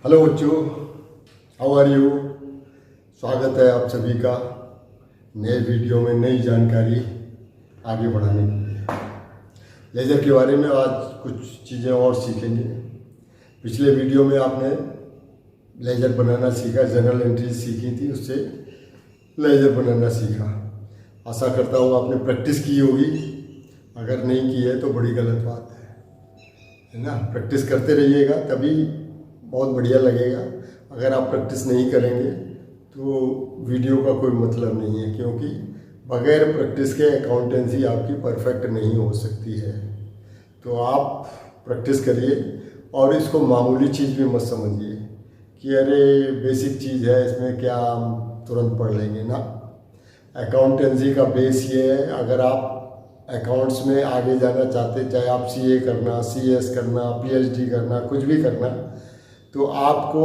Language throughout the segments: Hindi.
हेलो बच्चों, हाउ आर यू। स्वागत है आप सभी का नए वीडियो में नई जानकारी आगे बढ़ाने के लिए। लेज़र के बारे में आज कुछ चीज़ें और सीखेंगे। पिछले वीडियो में आपने लेज़र बनाना सीखा, जनरल एंट्रीज सीखी थी, उससे लेज़र बनाना सीखा। आशा करता हूँ आपने प्रैक्टिस की होगी। अगर नहीं की है तो बड़ी गलत बात है ना। प्रैक्टिस करते रहिएगा तभी बहुत बढ़िया लगेगा। अगर आप प्रैक्टिस नहीं करेंगे तो वीडियो का कोई मतलब नहीं है, क्योंकि बगैर प्रैक्टिस के अकाउंटेंसी आपकी परफेक्ट नहीं हो सकती है। तो आप प्रैक्टिस करिए और इसको मामूली चीज़ भी मत समझिए कि अरे बेसिक चीज़ है, इसमें क्या हम तुरंत पढ़ लेंगे ना। अकाउंटेंसी का बेस ये है, अगर आप अकाउंट्स में आगे जाना चाहते, चाहे आप सीए करना, सीएस करना, पीएचडी करना, कुछ भी करना, तो आपको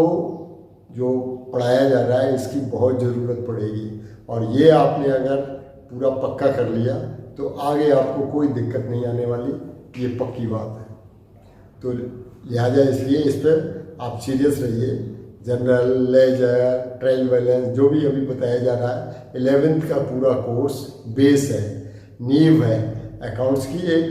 जो पढ़ाया जा रहा है इसकी बहुत ज़रूरत पड़ेगी। और ये आपने अगर पूरा पक्का कर लिया तो आगे आपको कोई दिक्कत नहीं आने वाली, ये पक्की बात है। तो लिहाजा इसलिए इस पर आप सीरियस रहिए। जनरल, लेजर, ट्रायल बैलेंस जो भी अभी बताया जा रहा है, 11th का पूरा कोर्स बेस है, नींव है अकाउंट्स की, एक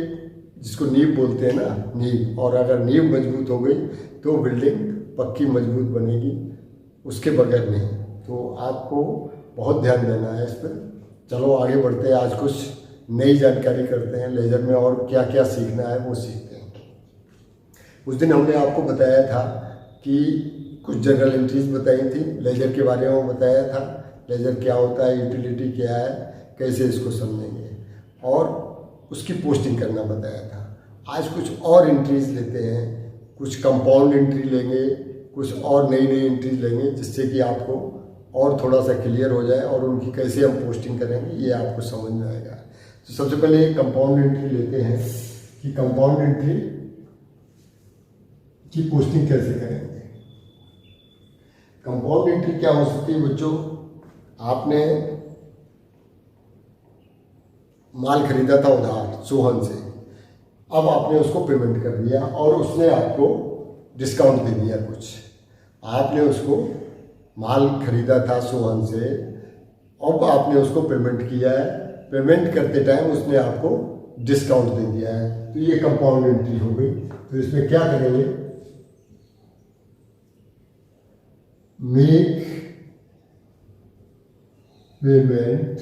जिसको नींव बोलते हैं ना, नींव। और अगर नींव मजबूत हो गई तो बिल्डिंग पक्की मजबूत बनेगी, उसके बगैर नहीं। तो आपको बहुत ध्यान देना है इस पर। चलो आगे बढ़ते हैं, आज कुछ नई जानकारी करते हैं। लेज़र में और क्या क्या सीखना है वो सीखते हैं। उस दिन हमने आपको बताया था कि कुछ जनरल एंट्रीज बताई थी, लेज़र के बारे में बताया था, लेज़र क्या होता है, यूटिलिटी क्या है, कैसे इसको समझेंगे, और उसकी पोस्टिंग करना बताया था। आज कुछ और एंट्रीज लेते हैं, कुछ कंपाउंड एंट्री लेंगे, कुछ और नई नई एंट्रीज लेंगे, जिससे कि आपको और थोड़ा सा क्लियर हो जाए और उनकी कैसे हम पोस्टिंग करेंगे ये आपको समझ में आएगा। तो सबसे पहले एक कंपाउंड एंट्री लेते हैं कि कंपाउंड एंट्री की पोस्टिंग कैसे करेंगे। कंपाउंड एंट्री क्या हो सकती है बच्चों, आपने माल खरीदा था उधार सोहन से, अब आपने उसको पेमेंट कर दिया और उसने आपको डिस्काउंट दे दिया कुछ। आपने उसको माल खरीदा था सोहन से, अब आपने उसको पेमेंट किया है, पेमेंट करते टाइम उसने आपको डिस्काउंट दे दिया है, तो ये कंपाउंड एंट्री हो गई। तो इसमें क्या करेंगे, make payment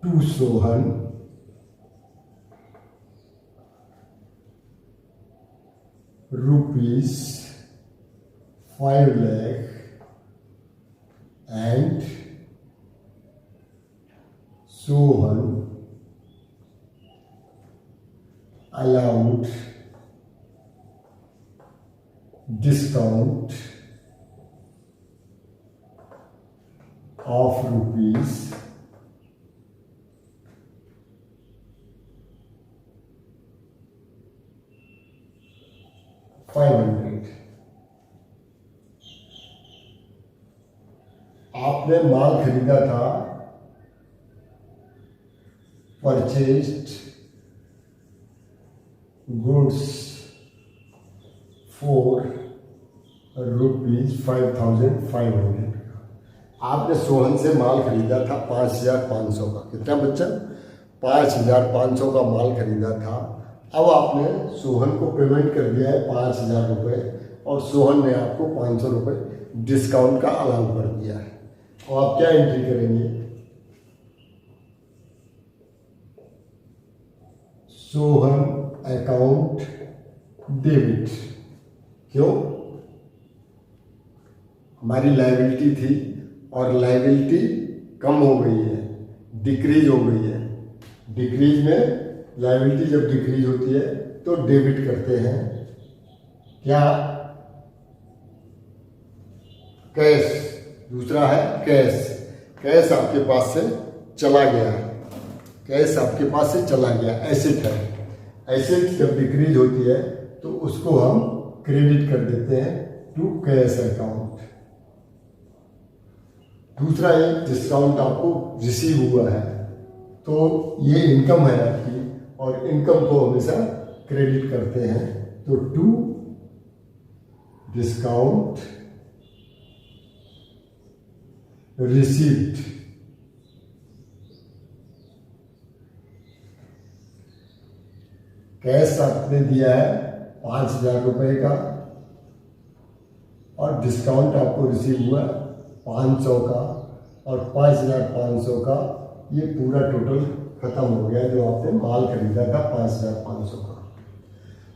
to Sohan rupees 5 lakh and Sohan allowed discount of rupees 500। आपने माल खरीदा था, परचेस्ड गुड्स फॉर ₹5,500। आपने सोहन से माल खरीदा था 5,500 का। कितना बच्चा? 5,500 का माल खरीदा था। अब आपने सोहन को पेमेंट कर दिया है 5,000 रुपये, और सोहन ने आपको 500 रुपये डिस्काउंट का अलाउ कर दिया है। और आप क्या एंट्री करेंगे, सोहन अकाउंट डेबिट। क्यों? हमारी लायबिलिटी थी और लायबिलिटी कम हो गई है, डिक्रीज हो गई है। डिक्रीज में लायबिलिटी जब डिक्रीज होती है तो डेबिट करते हैं क्या, कैश। दूसरा है कैश, कैश आपके पास से चला गया, कैश आपके पास से चला गया, एसेट है। एसेट जब डिक्रीज होती है तो उसको हम क्रेडिट कर देते हैं टू कैश अकाउंट। दूसरा एक डिस्काउंट आपको रिसीव हुआ है, तो ये इनकम है आपकी, और इनकम को हमेशा क्रेडिट करते हैं, तो टू डिस्काउंट रिसीव्ड। कैश आपने दिया है 5,000 रुपये का और डिस्काउंट आपको रिसीव हुआ 500 का और 5,500 का, ये पूरा टोटल खत्म हो गया। जो आपने माल खरीदा था 5,500 का,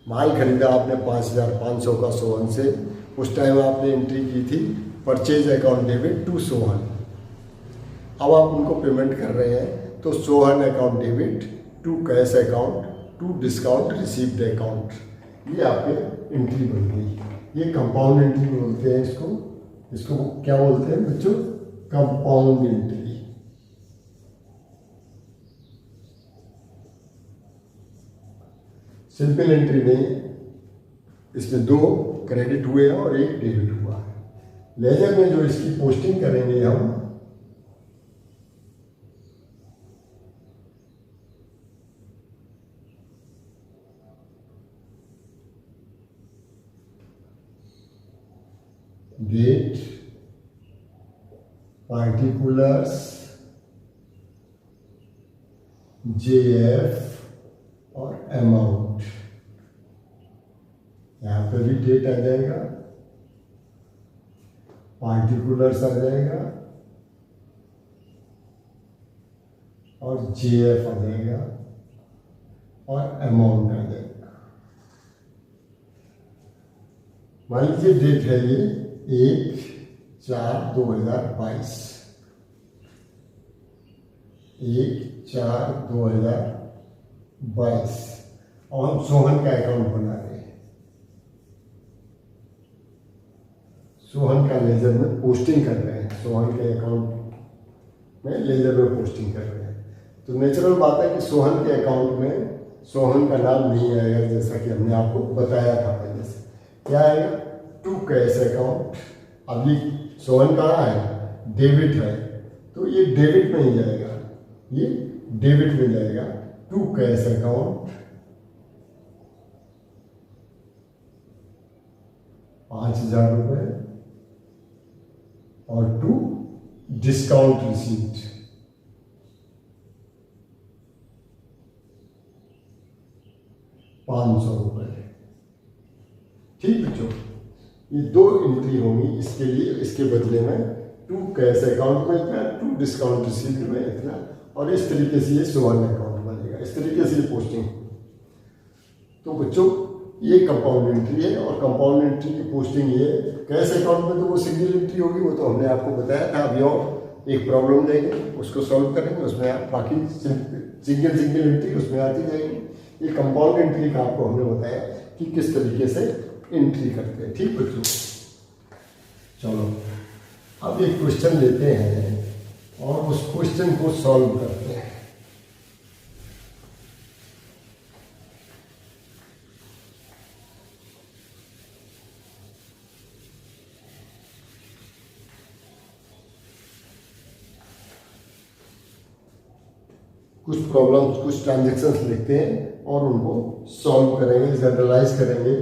माल खरीदा आपने 5,500 का सोहन से। उस टाइम आपने एंट्री की थी purchase account debit to Sohan. अब आप उनको पेमेंट कर रहे हैं तो Sohan account debit to cash account to discount received account, ये आपके एंट्री बन गई। ये कंपाउंड एंट्री बोलते हैं इसको। इसको क्या बोलते हैं बच्चों? Compound entry. सिंपल एंट्री नहीं है, इसमें 2 क्रेडिट हुए हैं और 1 डेबिट हुआ है। लेजर में जो इसकी पोस्टिंग करेंगे हम, डेट, पार्टिकुलर्स, JF और अमाउंट। यहां पर भी डेट आ जाएगा, पार्टिकुलर्स आ जाएगा और JF आ जाएगा और अमाउंट आ जाएगा। मान लीजिए डेट है ये 1/4/2022, 1/4/2022 और हम सोहन का अकाउंट बना रहे हैं। सोहन का लेजर में पोस्टिंग कर रहे हैं, सोहन के अकाउंट में लेजर में पोस्टिंग कर रहे हैं। तो नेचुरल बात है कि सोहन के अकाउंट में सोहन का नाम नहीं आएगा, जैसा कि हमने आपको बताया था पहले से। क्या आएगा? To cash account. अभी सोहन कहाँ है? डेबिट है, तो ये डेबिट में ही जाएगा, ये डेबिट में जाएगा। टू कैश अकाउंट 5,000 रुपये और टू डिस्काउंट रिसीव्ड 500 रुपये। ठीक बच्चों, ये 2 एंट्री होंगी इसके लिए। इसके बदले में टू कैश अकाउंट में इतना, टू डिस्काउंट रिसीव्ड में इतना, और इस तरीके से ये सोहन अकाउंट बनेगा। इस तरीके से ये पोस्टिंग। तो बच्चों ये कंपाउंड एंट्री है और कंपाउंड एंट्री की पोस्टिंग ये कैश अकाउंट में तो वो सिंगल एंट्री होगी, वो तो हमने आपको बताया था। अभी और एक प्रॉब्लम देंगे, उसको सॉल्व करेंगे, उसमें बाकी सिंगल एंट्री उसमें आती जाएगी। ये कंपाउंड एंट्री का आपको हमने बताया कि किस तरीके से एंट्री करते हैं। ठीक बच्चों, चलो अब एक क्वेश्चन लेते हैं और उस क्वेश्चन को सॉल्व करते हैं। कुछ प्रॉब्लम्स, कुछ ट्रांजैक्शंस लिखते हैं और उनको सॉल्व करेंगे, जनरलाइज करेंगे।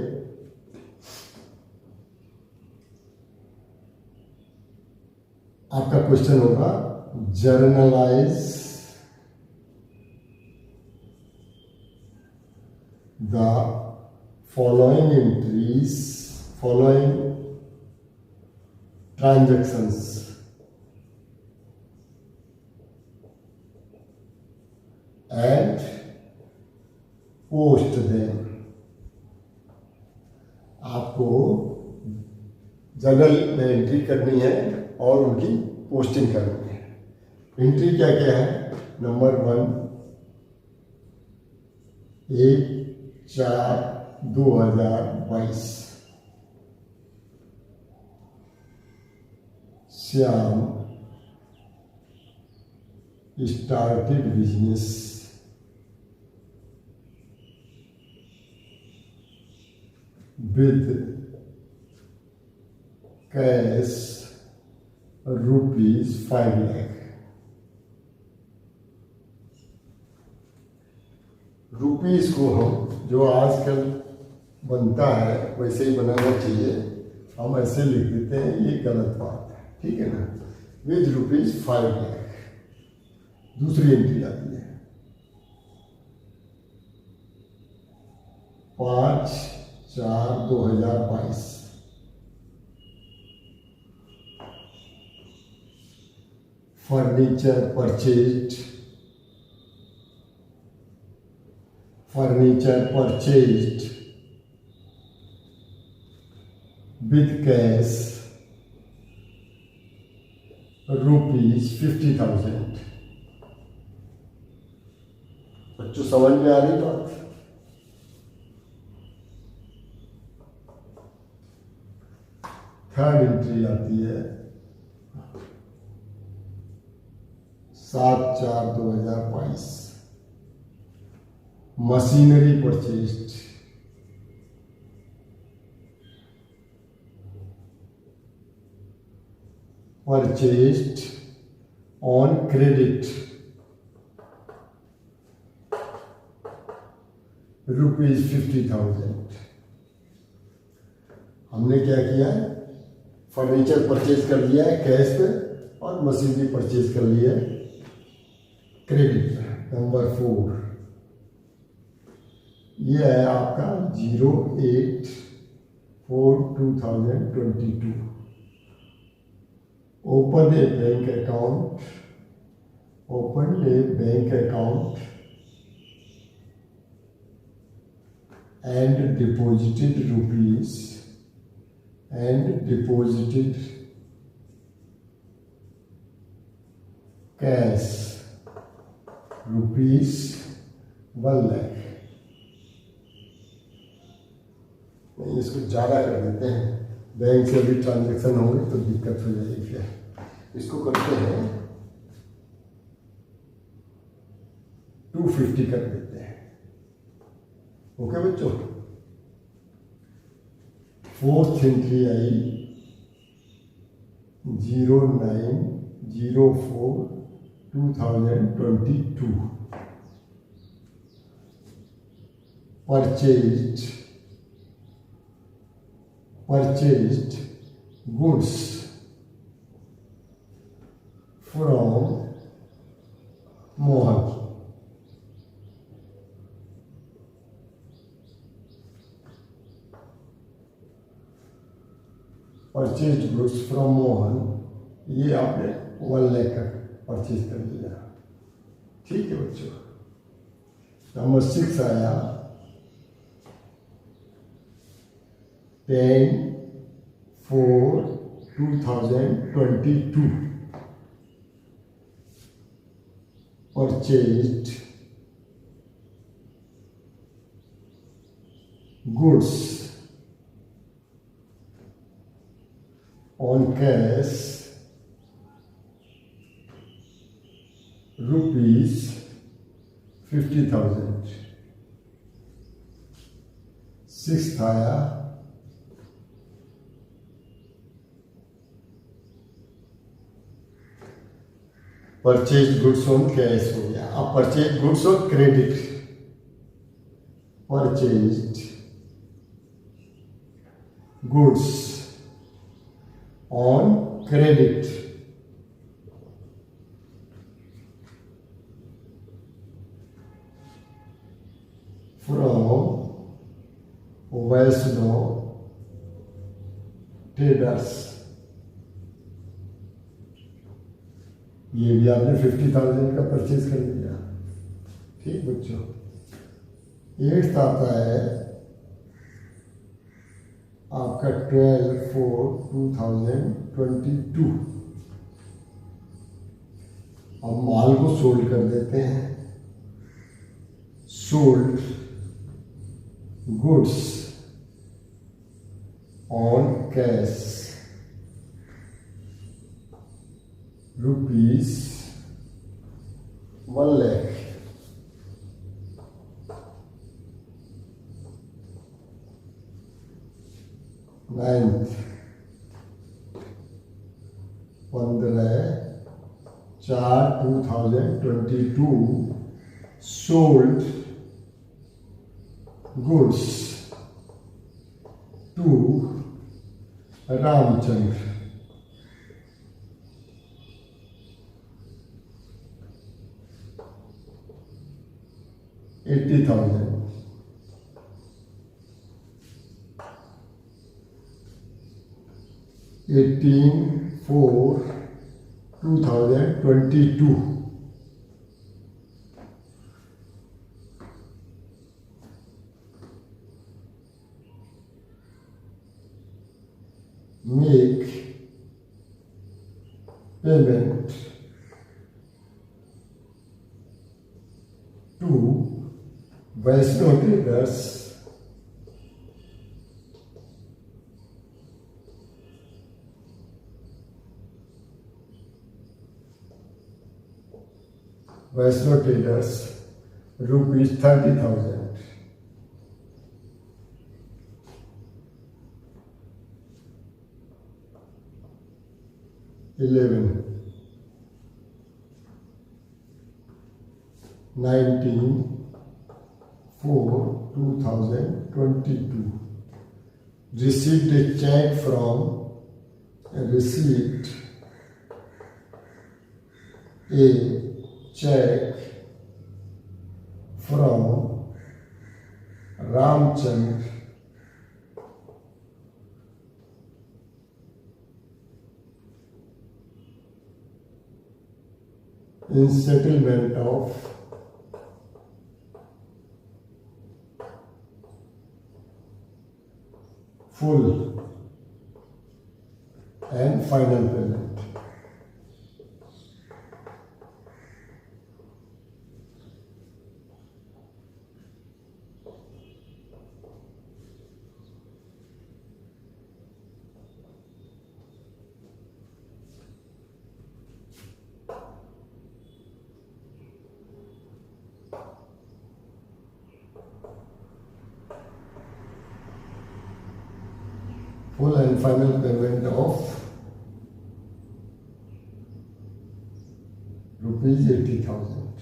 आपका क्वेश्चन होगा generalized the following entries, following transactions and post them. आपको जर्नल में एंट्री करनी है और उनकी पोस्टिंग करनी है। एंट्री क्या क्या है? Number 1, 1/4/2022 Shyam started business with cash ₹5 lakh। Rupees को हम जो आजकल बनता है वैसे ही बनाना चाहिए। हम ऐसे लिख देते हैं, ये गलत बात है, ठीक है ना। विद ₹5 लाख दूसरी एंट्री आती है 5/4/2022। Furniture purchased with cash ₹50,000। बच्चों समझ में आ रही बात? थर्ड एंट्री आती है 7/4/2022। Machinery purchased on credit ₹50,000। हमने क्या किया है, फर्नीचर परचेज कर लिया है कैश पे और मशीनरी परचेज कर लिया है क्रेडिट पे। नंबर 4 ये है आपका 08/4/2022। Open A bank account and deposited cash ₹1 lakh. नहीं, इसको ज़्यादा कर देते हैं, बैंक से भी ट्रांजैक्शन होंगे तो दिक्कत हो जाएगी। फिर इसको करते हैं 250 कर देते हैं। ओके बच्चों, fourth entry I 09/04/2022। purchased goods from Mohan। Purchase goods from Mohan, ये आपने 1 लाख का परचेज कर लिया, ठीक है बच्चों। नंबर 6 आया 10/4/2022। Purchased goods on cash ₹50,000। 6th आया परचेज गुड्स ऑन कैश हो गया। अब purchase goods on credit, purchased goods on credit from Vaishno Traders। ये भी आपने 50,000 का परचेज कर लिया, ठीक बच्चों। 8th आता है आपका 12/4/2022। अब माल को सोल्ड कर देते हैं। Sold goods on cash ₹1 lakh. Ninth 15/4/2022 sold goods to Ramchandra, 80,000, 18/4/2022, make payment to Vaishno Traders, rupees 30,000. 11/19/4/2022. Received a check from a check from Ramchand in settlement of full and final payment. Full and final payment of rupees 80,000.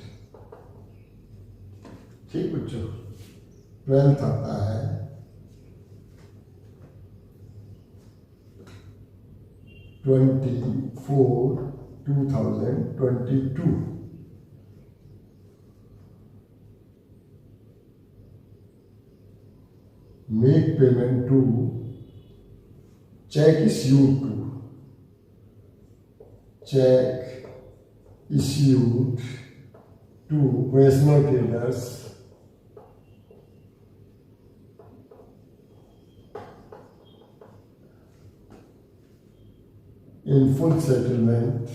ठीक बच्चों, 12th आता है 24/2022. Make payment to check issued to Vaishno Traders in full settlement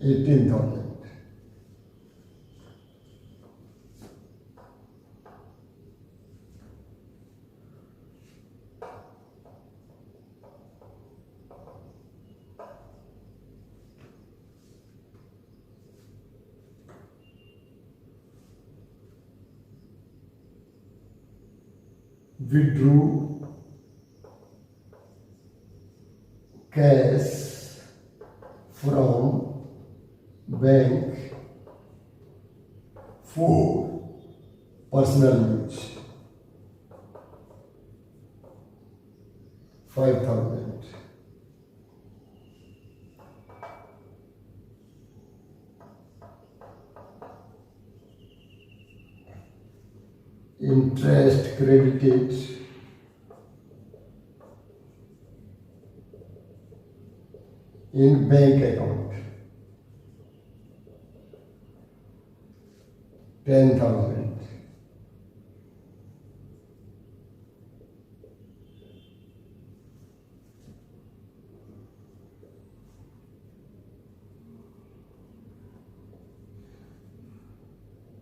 $18,000. Withdrew cash from bank for personal use, 5,000. Interest credited in bank account, 10,000.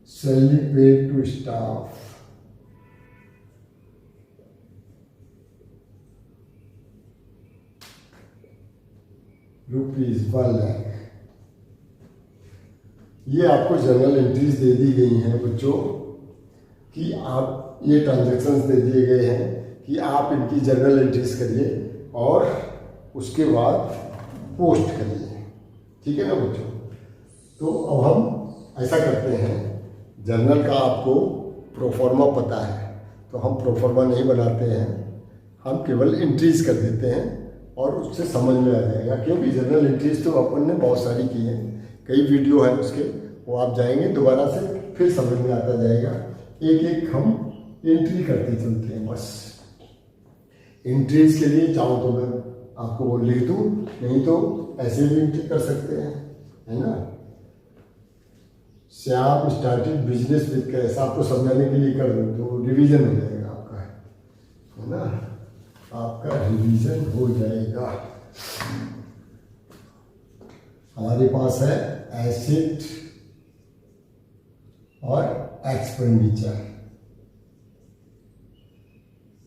Salary paid to staff, rupees 1 lakh. ये आपको जर्नल एंट्रीज दे दी गई हैं बच्चों कि आप ये ट्रांजैक्शंस दे दिए गए हैं कि आप इनकी जर्नल एंट्रीज करिए और उसके बाद पोस्ट करिए। ठीक है ना बच्चों? तो अब हम ऐसा करते हैं, जर्नल का आपको प्रोफॉर्मा पता है तो हम प्रोफॉर्मा नहीं बनाते हैं, हम केवल एंट्रीज कर देते हैं और उससे समझ में आ जाएगा। क्योंकि जर्नल एंट्रीज तो अपन ने बहुत सारी की हैं, कई वीडियो है उसके, वो आप जाएंगे दोबारा से फिर समझ में आता जाएगा। एक एक हम एंट्री करते चलते हैं बस। एंट्रीज के लिए चाहो तो मैं आपको वो लिख दूँ, नहीं तो ऐसे भी एंट्री कर सकते हैं, है ना। Shyam started business with cash, आपको समझाने के लिए कर दूँ तो रिवीजन हो जाएगा आपका, है ना, आपका रिवीजन हो जाएगा। हमारे पास है एसेट और एक्सपेंडिचर।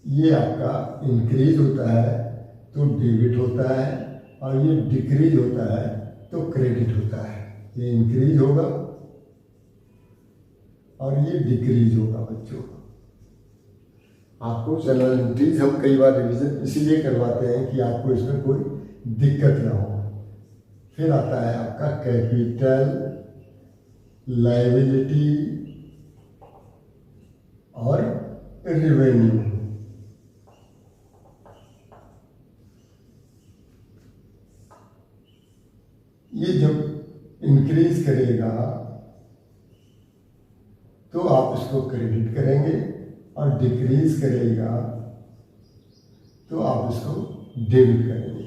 ये आपका इंक्रीज होता है तो डेबिट होता है और ये डिक्रीज होता है तो क्रेडिट होता है। ये इंक्रीज होगा और ये डिक्रीज होगा बच्चों। आपको जर्नल एंट्रीज हम कई बार रिवीजन इसीलिए करवाते हैं कि आपको इसमें कोई दिक्कत ना हो। फिर आता है आपका कैपिटल, लायबिलिटी और रेवेन्यू। ये जब इंक्रीज करेगा तो आप इसको क्रेडिट करेंगे और डिक्रीज करेगा तो आप इसको डेबिट करेंगे।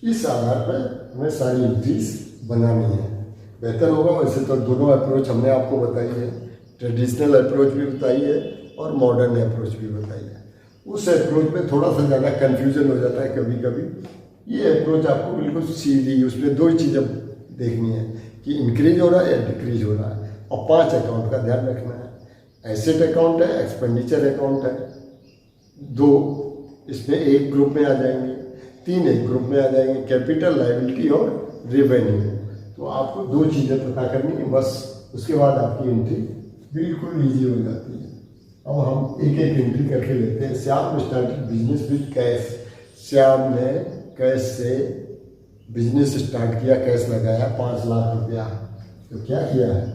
इस आधार पर हमें सारी एंट्रीज बनानी है। बेहतर होगा वैसे तो दोनों अप्रोच हमने आपको बताई है, ट्रेडिशनल अप्रोच भी बताई है और मॉडर्न अप्रोच भी बताई है। उस अप्रोच में थोड़ा सा ज़्यादा कन्फ्यूजन हो जाता है कभी कभी। ये अप्रोच आपको बिल्कुल सीधी, उसमें दो चीज़ें देखनी है कि इंक्रीज हो रहा है या डिक्रीज हो रहा है, और 5 अकाउंट का ध्यान रखना है। एसेट अकाउंट है, एक्सपेंडिचर अकाउंट है, 2 इसमें एक ग्रुप में आ जाएंगे, 3 एक ग्रुप में आ जाएंगे, कैपिटल, लायबिलिटी और रेवेन्यू। तो आपको 2 चीज़ें पता करनी है बस, उसके बाद आपकी एंट्री बिल्कुल ईजी हो जाती है। अब हम एक एक एंट्री करके लेते हैं। Shyam started business with cash. Shyam ने कैश से बिजनेस स्टार्ट किया, कैश लगाया 5 लाख रुपया। तो क्या किया है,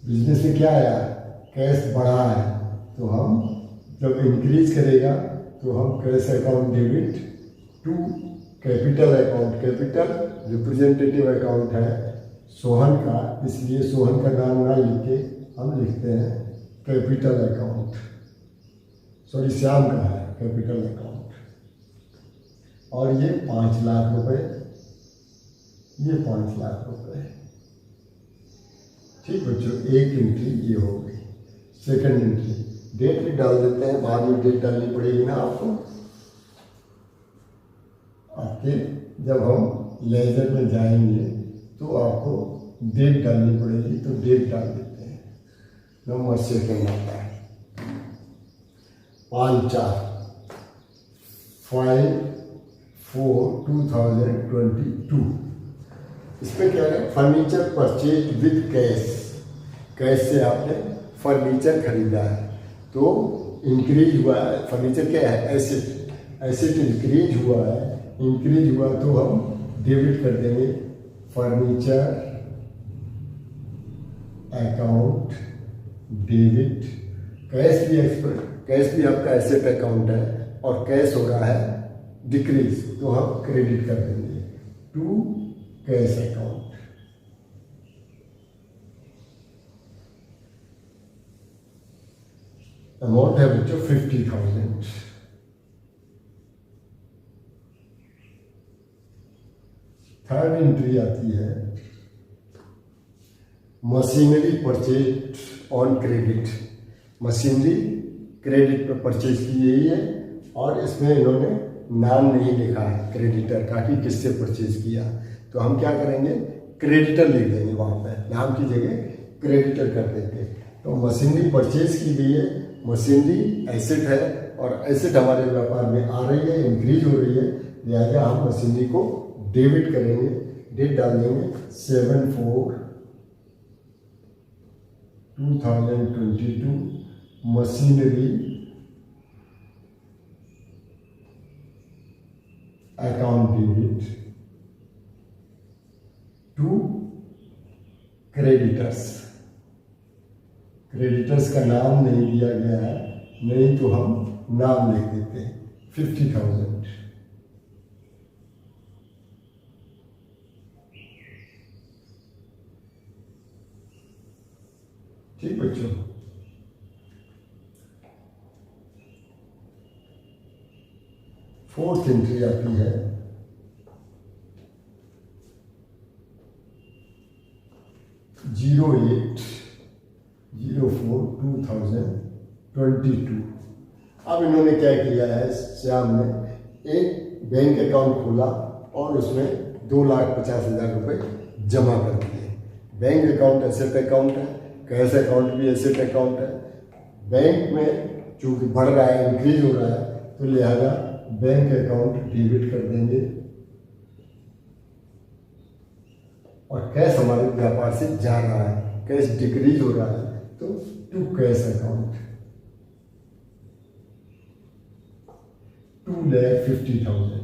बिजनेस में क्या आया, कैश बढ़ा है। तो हम जब इंक्रीज करेगा तो हम cash account debit to capital account. Capital representative account है सोहन का, इसलिए सोहन का नाम ना लिख के हम लिखते हैं कैपिटल अकाउंट। सॉरी, श्याम का है कैपिटल अकाउंट। और ये 5 लाख रुपए, ये 5 लाख रुपए। ठीक बच्चों, एक एंट्री ये हो गई। सेकंड एंट्री, डेट भी डाल देते हैं, बाद में डेट डालनी पड़ेगी ना आपको। आपके जब हम लेजर में जाएंगे तो आपको डेट डालनी पड़ेगी, तो डेट डाल देते हैं। नंबर सेकंड आता है 5/4/2022। इसमें क्या है, furniture purchase with cash. Cash से आपने फर्नीचर खरीदा है तो इंक्रीज हुआ है। फर्नीचर क्या है, एसेट। एसेट इंक्रीज हुआ है, इंक्रीज हुआ तो हम डेबिट कर देंगे फर्नीचर अकाउंट डेबिट। कैश भी आपका एसेट अकाउंट है और कैश हो रहा है डिक्रीज, तो हम क्रेडिट कर देंगे टू कैश अकाउंट। अमाउंट है बच्चों 50,000। थर्ड एंट्री आती है machinery purchase on credit. Machinery credit पर परचेज की गई है और इसमें इन्होंने नाम नहीं लिखा है क्रेडिटर का कि किससे परचेज किया। तो हम क्या करेंगे, क्रेडिटर लिख देंगे वहाँ पे, नाम की जगह क्रेडिटर कर देंगे। तो मशीनरी परचेज की गई है, मशीनरी एसेट है और एसेट हमारे व्यापार में आ रही है, इंक्रीज हो रही है, लिहाजा हम मशीनरी को डेबिट करेंगे। डेट डाल देंगे 7/4 2022 machinery account debit to creditors. Creditors का नाम नहीं दिया गया है, नहीं तो हम नाम लिख देते हैं 50,000। ठीक बच्चों, फोर्थ एंट्री आती है 08/04/2022। अब इन्होंने क्या किया है, श्याम ने एक बैंक अकाउंट खोला और उसमें 2,50,000 रुपये जमा कर दिए। बैंक अकाउंट एसेट अकाउंट है, कैश अकाउंट भी एसेट अकाउंट है। बैंक में चूंकि बढ़ रहा है, इंक्रीज हो रहा है, तो लिहाजा बैंक अकाउंट डेबिट कर देंगे। और कैश हमारे व्यापार से जा रहा है, कैश डिक्रीज हो रहा है, तो टू कैश अकाउंट 2,50,000।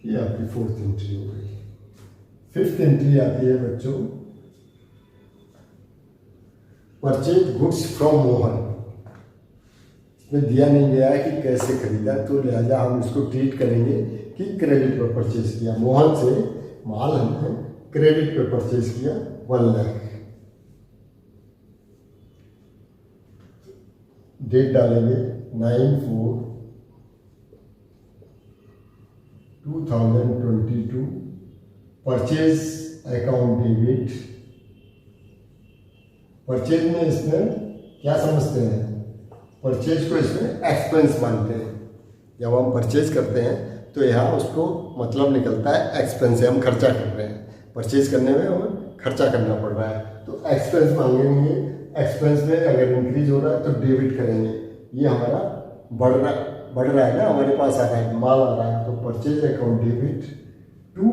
ये आपकी फोर्थ एंट्री हो गई। फिफ्थ एंट्री आती है बच्चों, परचेज गुड्स फ्रॉम मोहन। इसमें दिया नहीं गया है कि कैसे खरीदा, तो लिहाजा हम इसको ट्रीट करेंगे कि क्रेडिट पर परचेज किया। मोहन से माल हमने क्रेडिट पर परचेज किया 1 लाख। डेट डालेंगे 9/4/2022। Purchase account debit. परचेज में इसमें क्या समझते हैं, परचेज को इसमें एक्सपेंस मानते हैं। जब हम परचेज करते हैं तो यहाँ उसको मतलब निकलता है एक्सपेंस से, हम खर्चा कर रहे हैं। परचेज करने में हमें खर्चा करना पड़ रहा है, तो एक्सपेंस मांगेंगे। एक्सपेंस में अगर इंक्रीज हो रहा है तो डेबिट करेंगे। ये हमारा बढ़ रहा है ना, हमारे पास आ रहा है, माल आ रहा है, तो purchase account debit to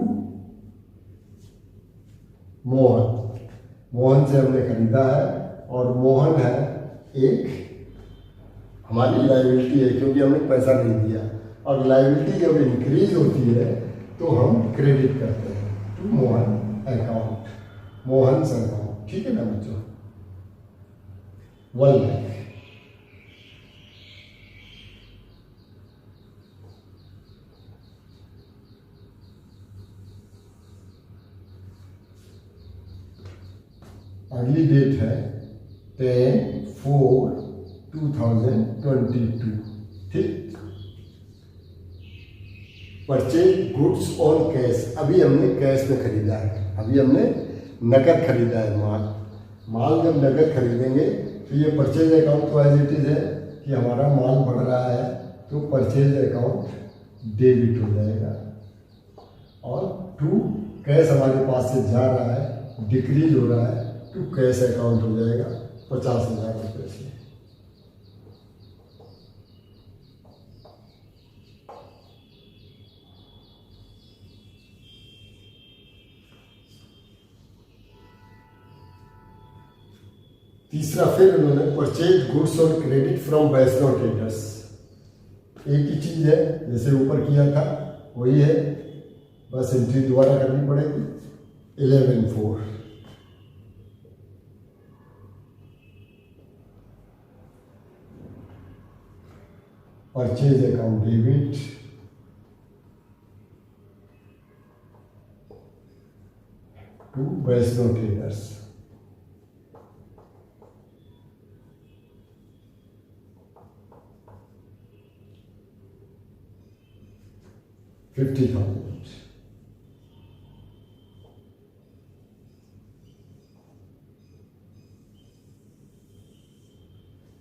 Mohan. Mohan से हमने खरीदा है और मोहन है एक हमारी लायबिलिटी है, क्योंकि हमने पैसा नहीं दिया। और लायबिलिटी जब इंक्रीज होती है तो हम क्रेडिट करते हैं to Mohan account, Mohan account. ठीक है ना बच्चों, 1 लाख। अगली डेट है 10/4/2022। ठीक, परचेज गुड्स ऑन कैश। अभी हमने कैश में खरीदा है, अभी हमने नकद खरीदा है माल जब नकद खरीदेंगे तो ये परचेज अकाउंट तो एज इट इज है कि हमारा माल बढ़ रहा है, तो परचेज अकाउंट डेबिट हो जाएगा। और टू कैश हमारे पास से जा रहा है, डिक्रीज हो रहा है, टू कैश अकाउंट हो जाएगा 50,000 रुपये से। तीसरा फिर उन्होंने purchase goods on credit from Vaishnav traders. एक ही चीज है, जैसे ऊपर किया था वही है, बस एंट्री दोबारा करनी पड़ेगी 11/4। Purchase account debit to Vaishnav traders. $50,000।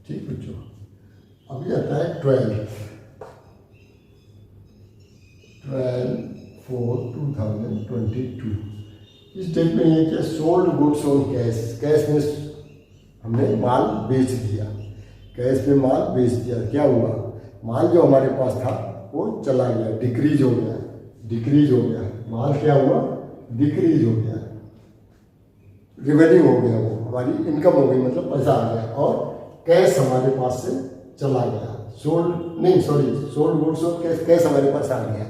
ठीक बच्चों, अभी आता है 12/4/2022। इस डेट में ये क्या, sold goods on cash. Cash में हमने माल बेच दिया, कैश में माल बेच दिया। क्या हुआ, माल जो हमारे पास था वो चला गया, डिक्रीज हो गया, डिक्रीज हो गया, माल क्या हुआ, डिक्रीज हो गया, रिवेन्यू हो गया, वो हमारी इनकम हो गई, मतलब पैसा आ गया। और कैश हमारे पास से चला गया, सोल्ड गुड्स और कैश हमारे पास आ गया,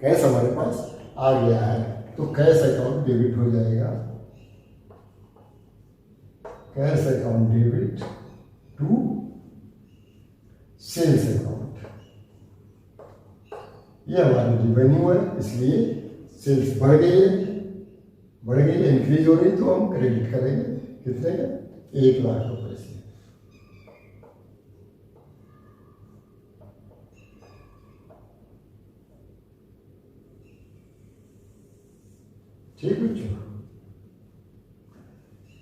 कैश हमारे पास आ गया है, तो कैश अकाउंट डेबिट हो जाएगा, cash account debit to sales account. ये हमारी रिवेन्यू है, इसलिए सेल्स बढ़ गई है, बढ़ गई है, इंक्रीज हो रही, तो हम क्रेडिट करेंगे कितने का, 1 लाख रुपए से। ठीक बच्चों,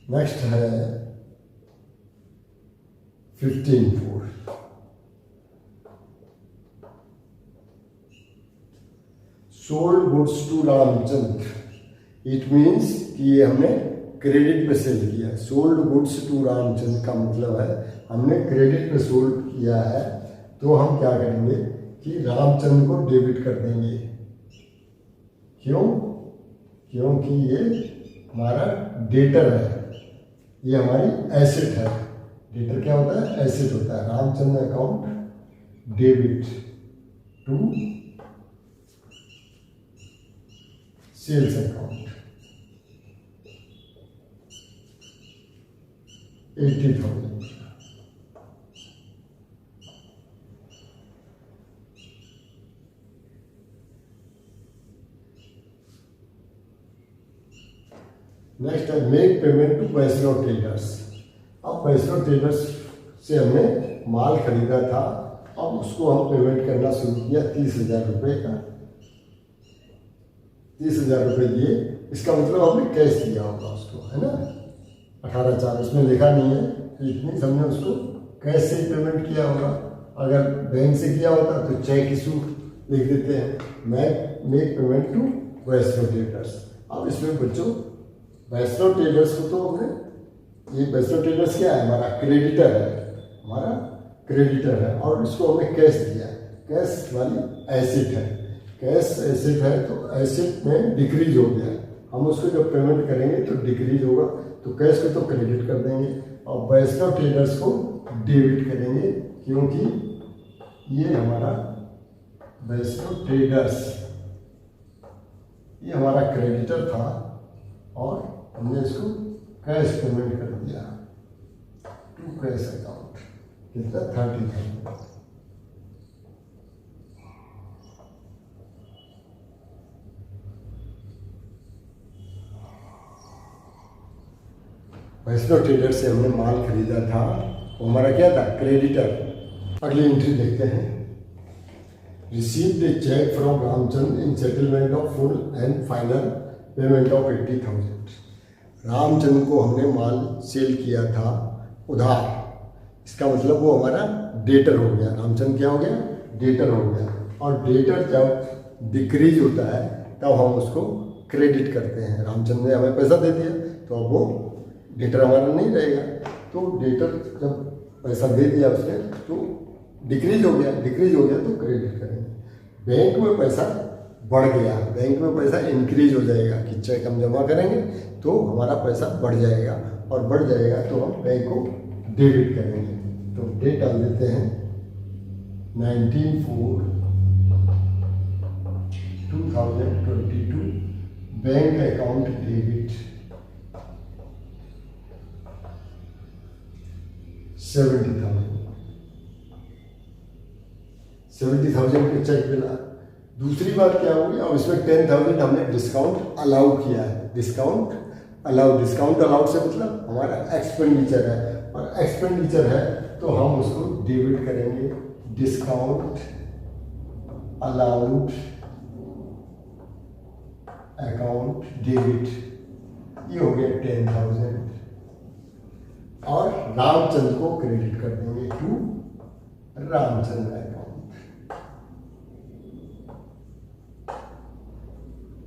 नेक्स्ट है 15(4). Sold goods to Ramchandra, it means कि ये हमने क्रेडिट पे सेल किया है। सोल्ड गुड्स टू रामचंद्र का मतलब है हमने क्रेडिट पे सोल्ड किया है, तो हम क्या करेंगे कि रामचंद्र को डेबिट कर देंगे। क्यों? क्योंकि ये हमारा डेटर है, ये हमारी एसेट है। डेटर क्या होता है? एसेट होता है। Ramchandra account debit to sales account 80,000। Next है make payment to Vaishnav traders. अब वैष्णव ट्रेडर्स से हमने माल खरीदा था, अब उसको हम पेमेंट करना शुरू किया 30,000 रुपये का। 30,000 रुपये दिए, इसका मतलब हमने कैश दिया होगा उसको, है ना। 18,400 उसमें लिखा नहीं है, इट मीन्स हमने उसको कैश से ही पेमेंट किया होगा। अगर बैंक से किया होता तो चेक इशू लिख देते हैं। Make payment to Vaishnav traders. अब इसमें बच्चों वैष्णव ट्रेडर्स को तो हमने, ये वैष्णव ट्रेडर्स क्या है? हमारा क्रेडिटर है, हमारा क्रेडिटर है, और इसको हमने कैश दिया। कैश वाली एसेट है, कैश एसेट है, तो एसेट में डिक्रीज हो गया। हम उसको जब पेमेंट करेंगे तो डिक्रीज होगा, तो कैश को तो क्रेडिट कर देंगे और वैष्णव ट्रेडर्स को डेबिट करेंगे, क्योंकि ये हमारा वैष्णव ट्रेडर्स ये हमारा क्रेडिटर था और हमने इसको कैश पेमेंट कर दिया टू कैश अकाउंट। कितना? 30,000। वैष्णव ट्रेडर से हमने माल खरीदा था, वो हमारा क्या था? क्रेडिटर। अगली एंट्री देखते हैं। Received a cheque from Ramchandra in settlement of full and final payment of 80,000। Ramchandra को हमने माल सेल किया था उधार, इसका मतलब वो हमारा डेटर हो गया। रामचंद्र क्या हो गया? डेटर हो गया। और डेटर जब डिक्रीज होता है तब हम उसको क्रेडिट करते हैं। रामचंद्र ने हमें पैसा दे दिया, तो अब वो डेटर हमारा नहीं रहेगा। तो डेटर जब पैसा दे दिया उसने तो डिक्रीज हो गया, डिक्रीज हो गया तो क्रेडिट करेंगे। बैंक में पैसा बढ़ गया, बैंक में पैसा इंक्रीज हो जाएगा कि चेक हम जमा करेंगे तो हमारा पैसा बढ़ जाएगा, और बढ़ जाएगा तो हम बैंक को डेबिट करेंगे। तो डेट डाल देते हैं 19/4/2022 बैंक अकाउंट डेबिट 70,000 के चेक मिला। दूसरी बात क्या होगी? अब इसमें 10,000 हमने डिस्काउंट अलाउ किया है। डिस्काउंट अलाउड से मतलब हमारा एक्सपेंडिचर है, और एक्सपेंडिचर है तो हम उसको डेबिट करेंगे। डिस्काउंट अलाउड अकाउंट डेबिट, ये हो गया 10,000, और रामचंद्र को क्रेडिट कर देंगे टू रामचंद्र अकाउंट।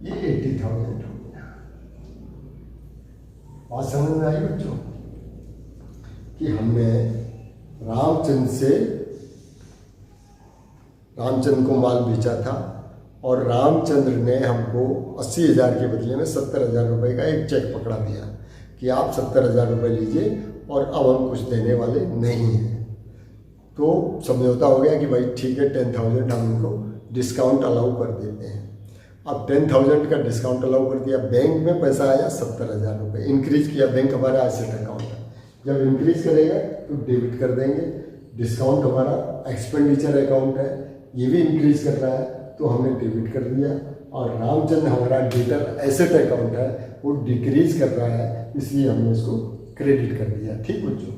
ये 80,000 हो गया। बात समझ में आई बच्चों कि हमने रामचंद्र से रामचंद्र को माल बेचा था और रामचंद्र ने हमको 80,000 के बदले में 70,000 रुपये का एक चेक पकड़ा दिया कि आप 70,000 रुपये लीजिए और अब हम कुछ देने वाले नहीं हैं। तो समझौता हो गया कि भाई ठीक है 10,000 हम इनको डिस्काउंट अलाउ कर देते हैं। अब 10,000 का डिस्काउंट अलाउ कर दिया, बैंक में पैसा आया 70,000 रुपये, इंक्रीज किया। बैंक हमारा एसेट अकाउंट है, जब इंक्रीज करेगा तो डेबिट कर देंगे। डिस्काउंट हमारा एक्सपेंडिचर अकाउंट है, ये भी इंक्रीज कर रहा है तो हमने डेबिट कर दिया। और रामचंद्र हमारा डेटर एसेट अकाउंट है, वो डिक्रीज कर रहा है, इसलिए हमने इसको क्रेडिट कर दिया। ठीक बच्चों,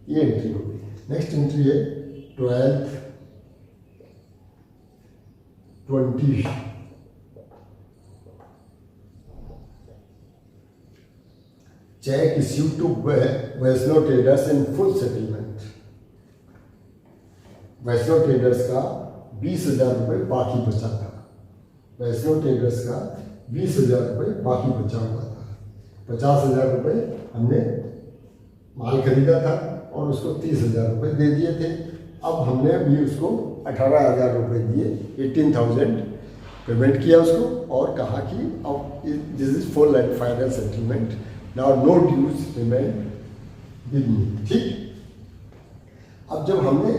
ये एंट्री होगी। नेक्स्ट एंट्री है 12th 20 cheque issued to Vaishno traders in full settlement. Vaishno traders का 20,000 रुपये बाकी बचा था। वैष्णो ट्रेडर्स का 20,000 रुपये बाकी बचा हुआ था। 50,000 रुपये हमने माल खरीदा था और उसको 30,000 रुपये दे दिए थे। अब हमने भी उसको 18,000 रुपये दिए, 18,000 पेमेंट किया उसको और कहा कि अब this is full and final settlement, now no dues remain with me. ठीक, अब जब हमने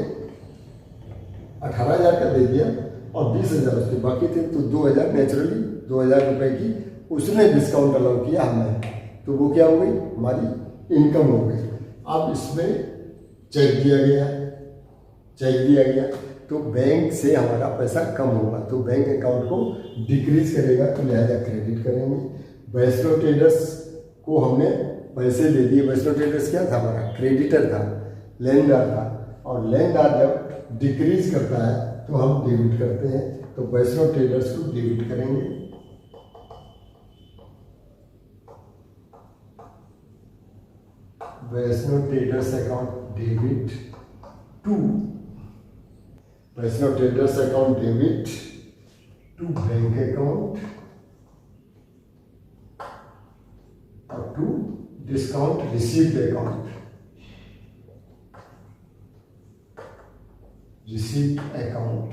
18,000 का दे दिया और 20,000 उसके बाकी थे तो 2,000 नेचुरली 2,000 रुपये की उसने डिस्काउंट अलाउ किया हमें, तो वो क्या हो गई, हमारी इनकम हो गई। अब इसमें चेक दिया गया, चेक दिया गया तो बैंक से हमारा पैसा कम होगा, तो बैंक अकाउंट को डिक्रीज करेगा, तो लिहाजा क्रेडिट करेंगे। वैष्णो ट्रेडर्स को हमने पैसे दे दिए। वैष्णो ट्रेडर्स क्या था, हमारा क्रेडिटर था, लेनदार था, और लेनदार जब डिक्रीज करता है तो हम डेबिट करते हैं, तो वैष्णो ट्रेडर्स को डेबिट करेंगे। Vaishno traders account debit to Vaishno traders account debit to bank account और to discount received account. Received account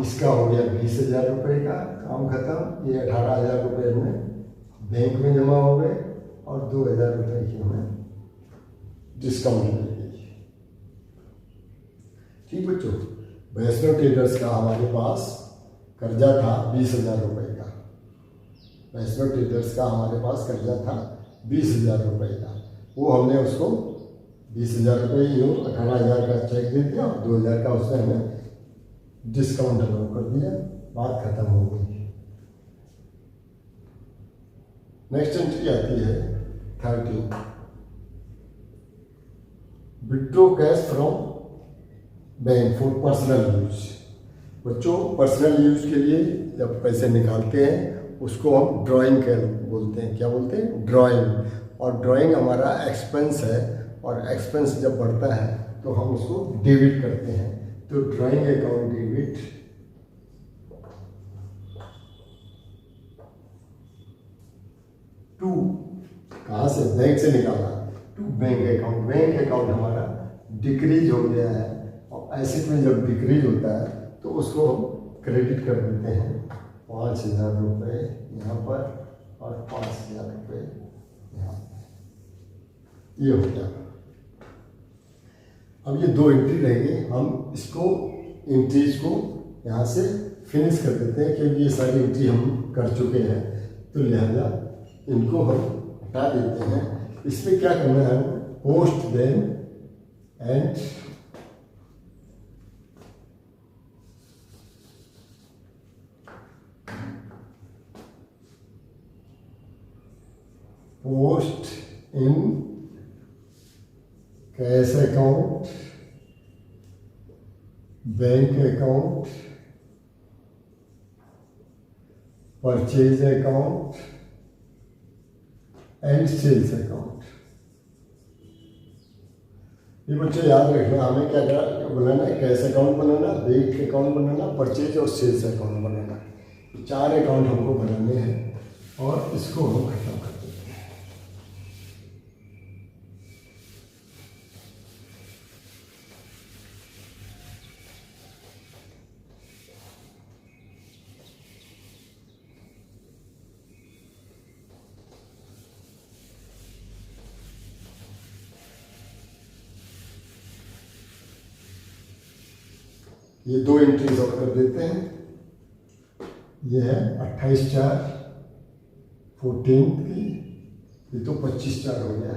इसका हो गया 20,000 रुपये का काम खत्म। ये 18,000 रुपये हमें बैंक में जमा हो गए और 2,000 रुपये की हमें डिस्काउंट मिल गई। ठीक बच्चों, वैष्णो ट्रेडर्स का हमारे पास कर्जा था 20,000 रुपये का। वैष्णो ट्रेडर्स का हमारे पास कर्जा था 20,000 रुपये का, वो हमने उसको 20,000 रुपये यूँ 18,000 का चेक दे दिया और 2,000 का उसने हमें डिस्काउंट अलाउ कर दिया, बात खत्म हो गई। नेक्स्ट एंट्री आती है 13, withdraw cash from bank for personal use. बच्चों, पर्सनल यूज के लिए जब पैसे निकालते हैं उसको हम ड्राइंग कर बोलते हैं। क्या बोलते हैं, ड्राइंग। और ड्राइंग हमारा एक्सपेंस है, और एक्सपेंस जब बढ़ता है तो हम उसको डेबिट करते हैं, तो ड्राइंग अकाउंट डेबिट टू, कहाँ से, बैंक से निकाला, to bank account. Bank account हमारा डिक्रीज हो गया है, और एसेट में जब डिक्रीज होता है तो उसको हम क्रेडिट कर देते हैं। 5,000 रुपये यहाँ पर और 5,000 रुपये यहाँ पर, ये हो गया। अब ये 2 एंट्री रहेंगे, हम इसको एंट्रीज को यहाँ से फिनिश कर देते हैं, क्योंकि ये सारी एंट्री हम कर चुके हैं, तो लिहाजा इनको हम हटा देते हैं। इसमें क्या करना है, post then and post in cash account, bank account, purchase account and sales account. ये बच्चे याद रखना, हमें क्या बनाना है, कैश अकाउंट बनाना, बैंक अकाउंट बनाना, परचेज और सेल्स अकाउंट बनाना। 4 अकाउंट हमको बनाने हैं और इसको हम खत्म कर देते हैं। ये 2 एंट्रीज और कर देते हैं। ये है 28/4/14 की, ये तो 25/4 हो गया।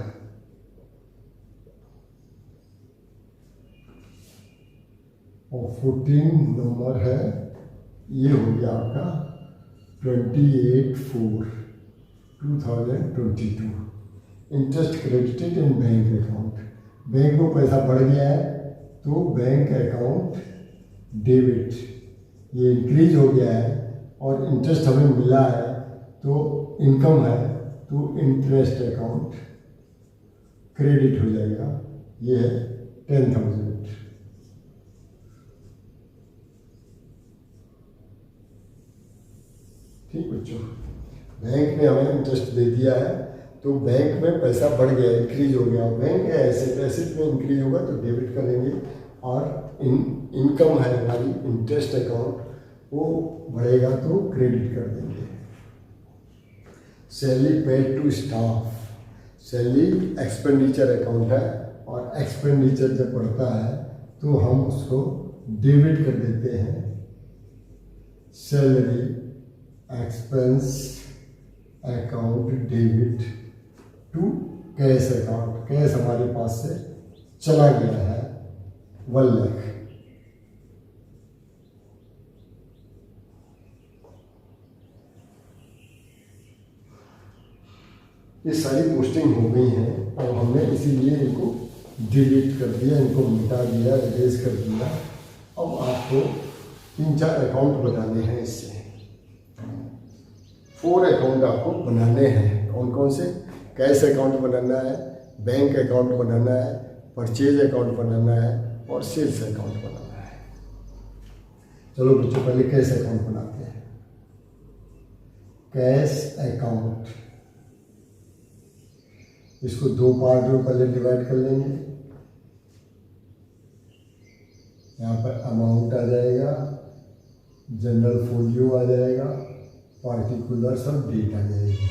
और 14 नंबर है, ये हो गया आपका 28/4/2022। Interest credited in bank account, bank में पैसा बढ़ गया है तो बैंक अकाउंट डेबिट, ये इंक्रीज हो गया है और इंटरेस्ट हमें मिला है तो इनकम है तो इंटरेस्ट अकाउंट क्रेडिट हो जाएगा। ये है 10,000। ठीक बच्चों, बैंक ने हमें इंटरेस्ट दे दिया है तो बैंक में पैसा बढ़ गया, इंक्रीज हो गया। बैंक है एसेट, एसेट में इंक्रीज होगा तो डेबिट करेंगे और इनकम है हमारी इंटरेस्ट अकाउंट, वो बढ़ेगा तो क्रेडिट कर देंगे। Salary paid to staff, salary expenditure account है और एक्सपेंडिचर जब बढ़ता है तो हम उसको डेबिट कर देते हैं। Salary expense account debit to cash account, cash हमारे पास से चला गया है 1 लाख। ये सारी पोस्टिंग हो गई हैं और हमने इसीलिए इनको डिलीट कर दिया, इनको मिटा दिया, इरेज कर दिया। अब आपको 3-4 अकाउंट बनाने हैं इससे। 4 अकाउंट आपको बनाने हैं। कौन कौन से? कैश अकाउंट बनाना है, बैंक अकाउंट बनाना है, परचेज अकाउंट बनाना है और सेल्स अकाउंट बनाना है। चलो बच्चों, पहले कैश अकाउंट बनाते हैं। कैश अकाउंट, इसको 2 पार्ट में पहले डिवाइड कर लेंगे। यहाँ पर अमाउंट आ जाएगा, जनरल फोलियो आ जाएगा, पार्टिकुलर्स और डेट आ जाएगी।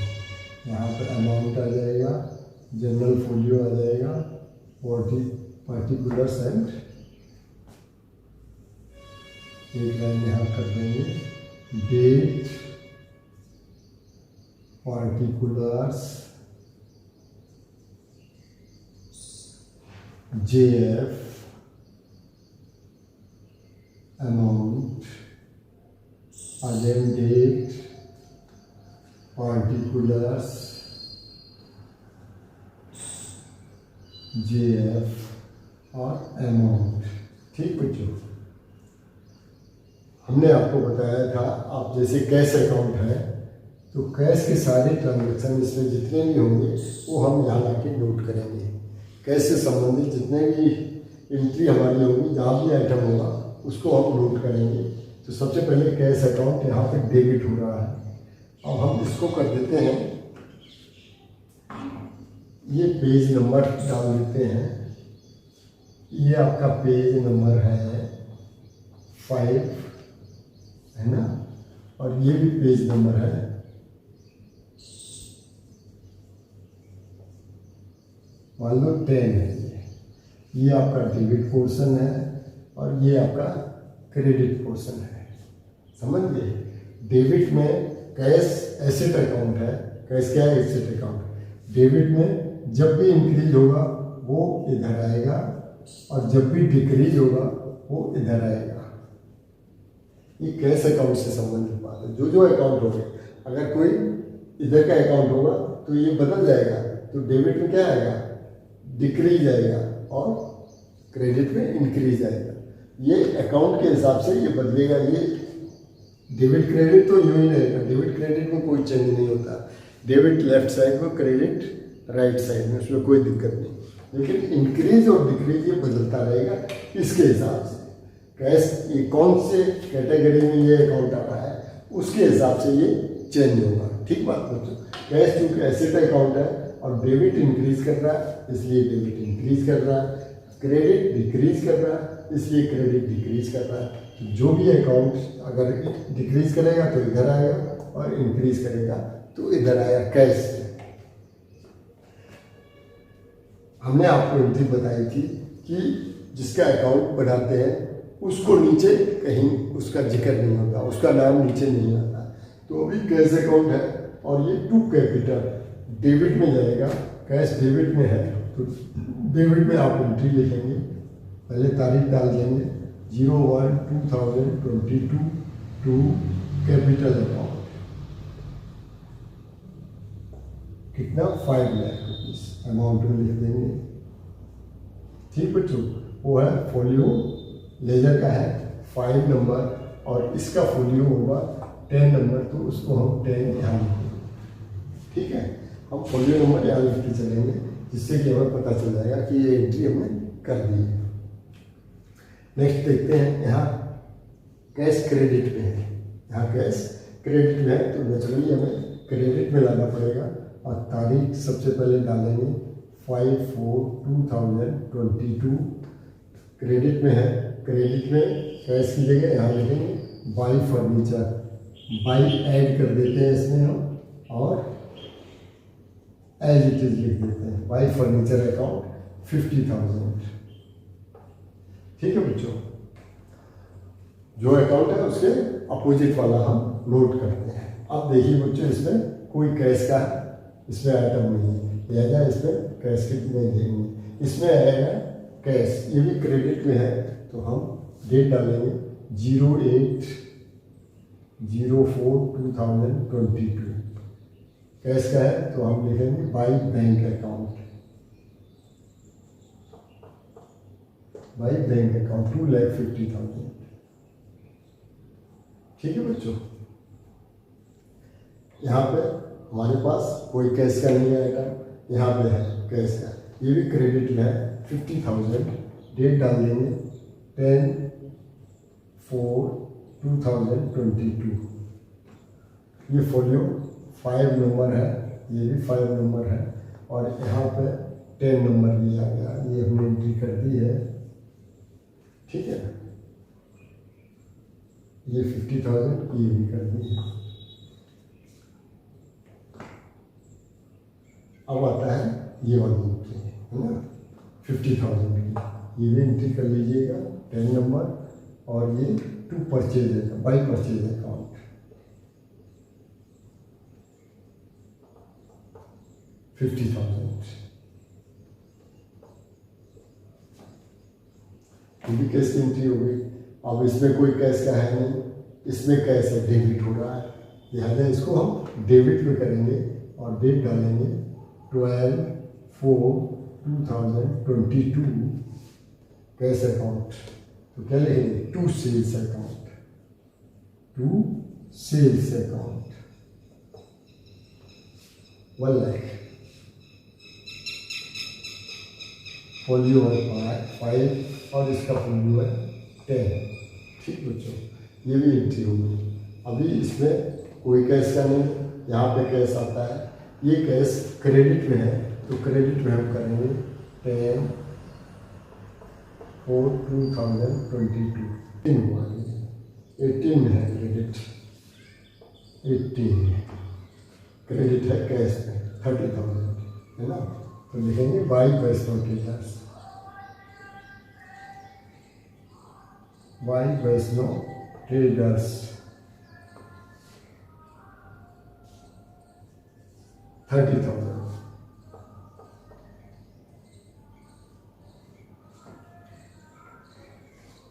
यहाँ पर अमाउंट आ जाएगा, जनरल फोलियो आ जाएगा, पार्टिकुलर्स एंड एक लाइन यहाँ कर देंगे, date, particulars, JF, amount, again date, particulars, JF और amount। ठीक बच्चों, हमने आपको बताया था, आप जैसे कैश अकाउंट है तो कैश के सारे ट्रांजेक्शन इसमें जितने भी होंगे वो हम यहाँ लाके नोट करेंगे। कैश से संबंधित जितने भी एंट्री हमारी होगी, जहाँ भी आइटम होगा उसको हम नोट करेंगे। तो सबसे पहले कैश अकाउंट यहाँ पे डेबिट हो रहा है। अब हम इसको कर देते हैं, ये पेज नंबर डाल देते हैं। ये आपका पेज नंबर है 5 है ना, और ये भी पेज नंबर है मान लो 10 है। ये आपका डेबिट पोर्शन है और ये आपका क्रेडिट पोर्शन है। समझ गए? डेबिट में कैश एसेट अकाउंट है, कैश क्या है? Asset account. डेबिट में जब भी इंक्रीज होगा वो इधर आएगा और जब भी डिक्रीज होगा वो इधर आएगा। ये कैश अकाउंट से संबंधित बात है। जो जो अकाउंट होंगे, अगर कोई इधर का अकाउंट होगा तो ये बदल जाएगा, तो डेबिट में क्या आएगा? डिक्रीज आएगा और क्रेडिट में इंक्रीज आएगा। ये अकाउंट के हिसाब से ये बदलेगा। ये डेबिट क्रेडिट तो यूं ही रहेगा, डेबिट क्रेडिट में कोई चेंज नहीं होता। डेबिट लेफ्ट साइड में, क्रेडिट राइट साइड में, उसमें कोई दिक्कत नहीं। लेकिन इंक्रीज और डिक्रीज ये बदलता रहेगा इसके हिसाब से। कैश ये कौन से कैटेगरी में ये अकाउंट आ रहा है उसके हिसाब से ये चेंज होगा। ठीक बात बच्चों? कैश चूँकि एसेट अकाउंट है और डेबिट इंक्रीज कर रहा है इसलिए डेबिट इंक्रीज कर रहा है, क्रेडिट डिक्रीज कर रहा है इसलिए क्रेडिट डिक्रीज कर रहा है। तो जो भी अकाउंट अगर डिक्रीज करेगा तो इधर आएगा और इंक्रीज करेगा तो इधर आएगा। कैश हमने आपको एंट्री बताई थी कि जिसका अकाउंट बनाते हैं उसको नीचे कहीं उसका जिक्र नहीं होता, उसका नाम नीचे नहीं आता। तो अभी कैश अकाउंट है और ये टू कैपिटल डेबिट में जाएगा, कैश डेबिट में है तो डेबिट में आप एंट्री लिखेंगे, पहले तारीख डाल देंगे 01/2022 टू कैपिटल अकाउंट, कितना 5 लाख रुपीज अमाउंट में लिख देंगे। ठीक बच्चों, वो है फोलियो लेजर का है 5 नंबर और इसका फोलियो होगा 10 नंबर, तो उसको हम 10 यहाँ लिखेंगे। ठीक है, हम फोलियो नंबर यहाँ लिखते चलेंगे जिससे कि हमें पता चल जाएगा कि ये एंट्री हमने कर दी है। नेक्स्ट देखते हैं, यहाँ कैश क्रेडिट में है, यहाँ कैश क्रेडिट में है तो नेचुरली हमें क्रेडिट में लाना पड़ेगा और तारीख सबसे पहले डालेंगे 5/4/2022। क्रेडिट में है, क्रेडिट में कैश की जगह यहाँ लिखेंगे बाई फर्नीचर, बाई ऐड कर देते हैं इसमें हम और एज इट इज लिख देते हैं, बाई फर्नीचर अकाउंट 50,000। ठीक है बच्चों, जो अकाउंट है उसके अपोजिट वाला हम नोट करते हैं। अब देखिए बच्चों, इसमें कोई कैश का इसमें आइटम नहीं है, लिहाजा इसमें कैश की नहीं देंगे। इसमें आएगा कैश, ये भी क्रेडिट में है तो हम डेट डालेंगे 08/04/2022। कैश का है तो हम लिखेंगे by bank account, by bank account 2,50,000। ठीक है बच्चों, यहाँ पे हमारे पास कोई कैश का नहीं आएगा, यहाँ पे है कैश का, ये भी क्रेडिट में है 50,000। डेट डाल देंगे 10/4/2022। ये फोलियो 5 नंबर है, ये भी 5 नंबर है और यहाँ पे 10 नंबर भी आ गया, ये हमने एंट्री कर दी है। ठीक है, ये 50,000 ये भी कर दी है। अब आता है ये वाली एंट्री है ना 50,000 की, ये भी एंट्री कर लीजिएगा 10 नंबर और ये टू परचेज है, बाई परचेज अकाउंट 50,000। ये भी कैश की एंट्री हो गई। अब इसमें कोई कैश का है नहीं, इसमें कैश है, डेबिट हो रहा है, लिहाजा इसको हम डेबिट में करेंगे और डेट डालेंगे 12/4/2022 कैश अकाउंट, तो क्या लिखेंगे to sales account, to sales account 1 lakh. Folio है 5 और इसका फोलियो है 10। ठीक बच्चों, ये भी एंट्री होगी। अभी इसमें कोई कैश का नहीं, यहाँ पे कैश आता है, ये कैश क्रेडिट में है तो क्रेडिट में हम करेंगे 10/4/2022। 18 है क्रेडिट, 18 क्रेडिट है कैश में 30,000 है ना, तो लिखेंगे by Vaishno traders, by Vaishno traders 30,000।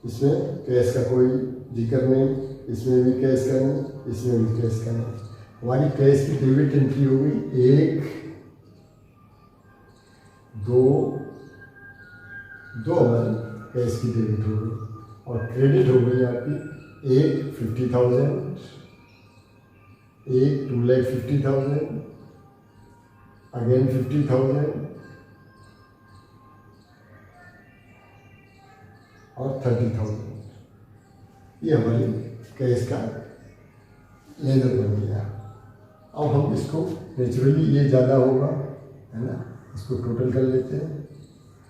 इसमें कैश का कोई जिक्र नहीं, इसमें भी कैश का नहीं, इसमें भी कैश का नहीं। हमारी कैश की डेबिट एंट्री हो गई 1, 2 हमारी कैश की डेबिट हो गई और क्रेडिट हो गई आपकी 1 50,000, 1 2,50,000, अगेन 50,000 और 30,000। ये हमारी कैश का लेजर बन गया। अब हम इसको नेचुरली ये ज़्यादा होगा है ना, इसको टोटल कर लेते हैं,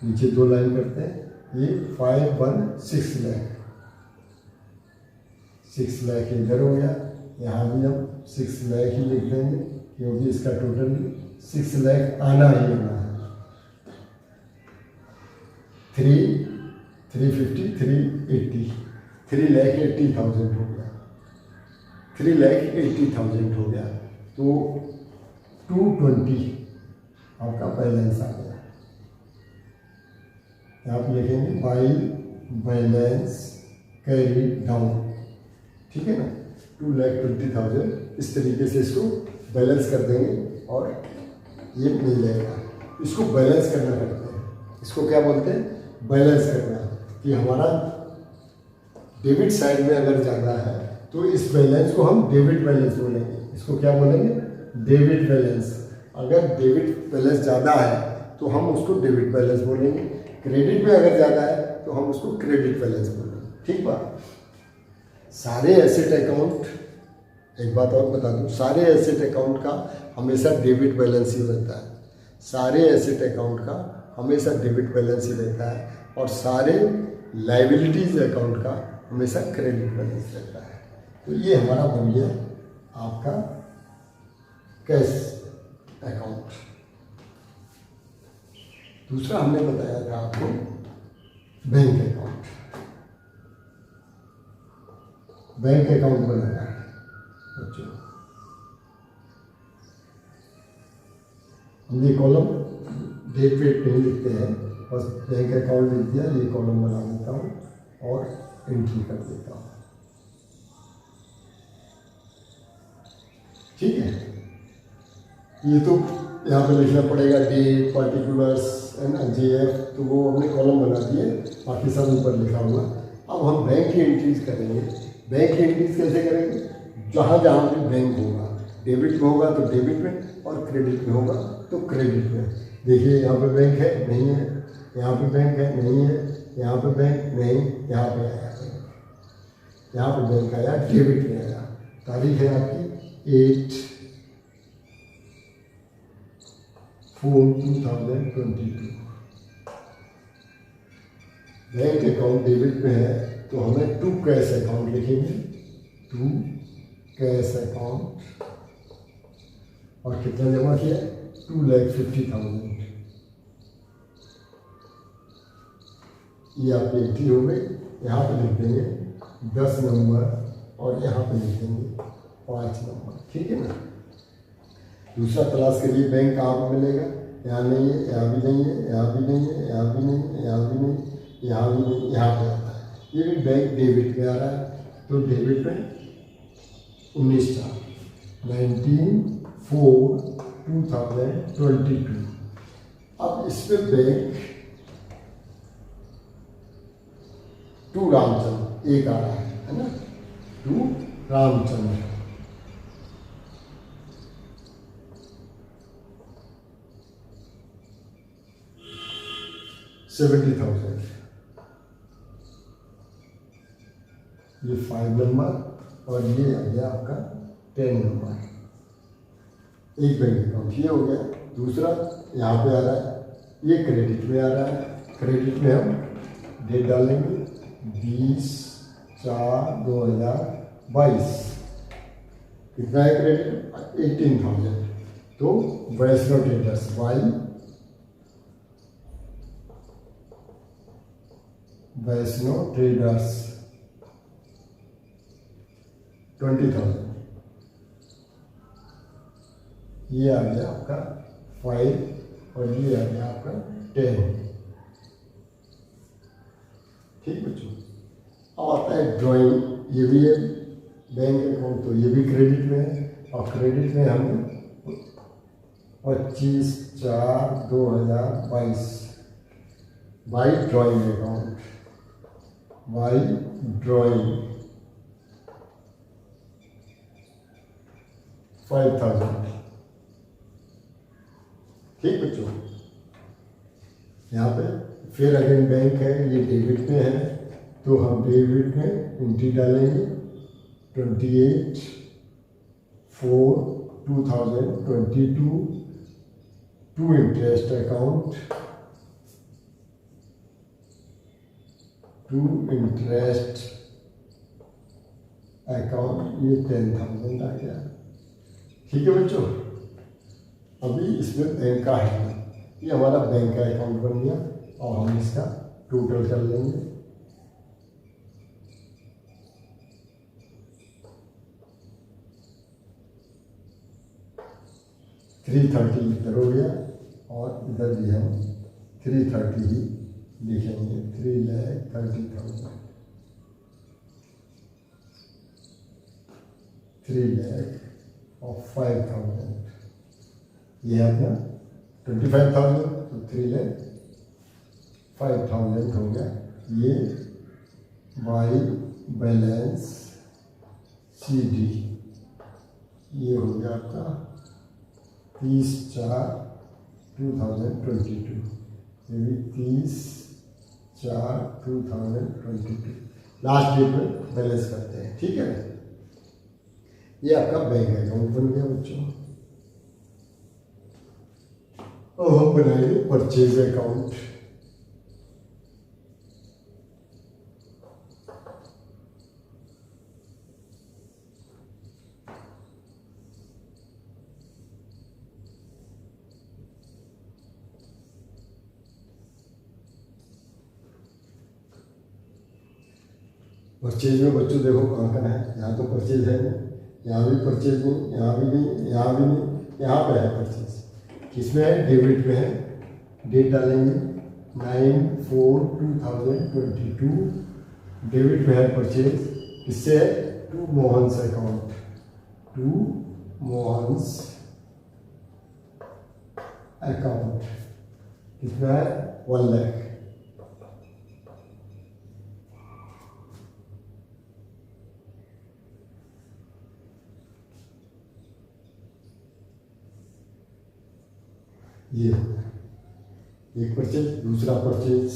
नीचे 2 लाइन करते हैं, ये 516 लाख, 6 लाख इधर हो गया, यहाँ भी हम 6 लाख ही लिख देंगे क्योंकि इसका टोटल 6 लाख आना ही आना है। 350 380 3,80,000 हो गया, 3,80,000 हो गया। तो 220 आपका बैलेंस आ गया। आप लिखेंगे बाई बैलेंस कैरी डाउन, ठीक है ना, 2,20,000। इस तरीके से इसको बैलेंस कर देंगे और ये मिल जाएगा। इसको बैलेंस करना करते हैं, इसको क्या बोलते हैं, बैलेंस करना। कि हमारा डेबिट साइड में अगर ज़्यादा है तो इस बैलेंस को हम डेबिट बैलेंस बोलेंगे। इसको क्या बोलेंगे, डेबिट बैलेंस। अगर डेबिट बैलेंस ज़्यादा है तो हम उसको डेबिट बैलेंस बोलेंगे। क्रेडिट में अगर ज़्यादा है तो हम उसको क्रेडिट बैलेंस बोलेंगे, ठीक बात। सारे एसेट अकाउंट, एक बात और बता दूं, सारे एसेट अकाउंट का हमेशा डेबिट बैलेंस ही रहता है। सारे एसेट अकाउंट का हमेशा डेबिट बैलेंस ही रहता है और सारे लाइबिलिटीज अकाउंट का हमेशा क्रेडिट बैलेंस रहता है। तो ये हमारा बन गया आपका कैश अकाउंट। दूसरा हमने बताया था आपको बैंक अकाउंट। बैंक अकाउंट बनाना है बच्चों। हम ये कॉलम डेट वेट नहीं लिखते हैं, बस बैंक अकाउंट लिख दिया, ये कॉलम बना देता हूँ और एंट्री कर देता हूँ, ठीक है। ये तो यहाँ पे लिखना पड़ेगा डेट, पर्टिकुलर्स एंड JF, तो वो हमने कॉलम बना दिए, बाकी सब ऊपर लिखा हुआ। अब हम बैंक की एंट्रीज करेंगे। बैंक की एंट्रीज कैसे करेंगे, जहाँ जहाँ भी बैंक होगा, डेबिट में होगा तो डेबिट में और क्रेडिट में होगा तो क्रेडिट में। देखिए यहाँ पे बैंक है, नहीं है, यहाँ पे बैंक है, नहीं है, यहाँ पे बैंक नहीं, यहाँ पे आया बैंक, यहाँ पे बैंक आया, डेबिट में आया। तारीख है आपकी 8/4/2022। बैंक अकाउंट डेबिट में है तो हमें टू कैश अकाउंट लिखेंगे, टू कैश अकाउंट। और कितना जमा किया, 2,50,000। ये आपकी एंट्री हो गई। यहाँ पे लिख देंगे 10 नंबर और यहाँ पे लिख देंगे 5 नंबर, ठीक है ना। दूसरा तलाश के लिए बैंक कहाँ पर मिलेगा, यहाँ नहीं है, यहाँ भी नहीं है, यहाँ भी नहीं है, यहाँ भी नहीं है, यहाँ भी नहीं, यहाँ भी नहीं, यहाँ पे आता है। ये भी बैंक डेबिट में आ रहा है तो डेबिट में 19/4/2022। अब इस पे बैंक टू रामचंद्र एक आ रहा है ना, टू रामचंद्र। $70,000। ये 5 नंबर और ये आ गया आपका 10 नंबर। एक बैंक अकाउंट ये हो गया। दूसरा यहाँ पे आ रहा है, ये क्रेडिट में आ रहा है। क्रेडिट में हम डेट डालेंगे 20/4/2022। कितना है क्रेडिट, 18,000। तो वैष्णो ट्रेडर्स वैष्णो ट्रेडर्स 20,000। ये आ गया आपका 5 और ये आ गया आपका 10, ठीक बच्चों। अब आता है ड्राइंग, ये भी है बैंक अकाउंट, तो ये भी क्रेडिट में है और क्रेडिट में हम 25/4/2022 by drawing account, by drawing 5,000, ठीक बच्चों। यहाँ पे फिर अगर बैंक है, ये डेबिट में है तो हम डेबिट में एंट्री डालेंगे 28/4/2022 to interest account, to interest account, ये 10,000 आ गया, ठीक है बच्चों। अभी इसमें बैंक का है, ये हमारा बैंक का अकाउंट बन गया और हम इसका टोटल कर लेंगे 330 इधर हो गया और इधर भी हम 330 ही लिखेंगे। 3,30,000, 3,05,000। ये अपना 25,000 तो 3,05,000 हो गया। ये बाई बैलेंस CD ये हो गया आपका 30/4/2022। ये भी 30/4/2022 लास्ट डेट में बैलेंस करते हैं, ठीक है। ये आपका बैंक अकाउंट बन गया बच्चों। और हम बनाएंगे परचेज अकाउंट। परचेज में बच्चों देखो कहाँ कहाँ है। यहाँ तो परचेज है नहीं, यहाँ भी परचेज नहीं, यहाँ भी नहीं, यहाँ भी नहीं, यहाँ पे है परचेज। किसमें है? डेबिट में है। डेट डालेंगे 9/4/2022। डेबिट में है परचेज। किससे है? To Mohan's account. To Mohan's account कितना है? 1 लाख। ये हो गया एक परचेज। दूसरा परचेज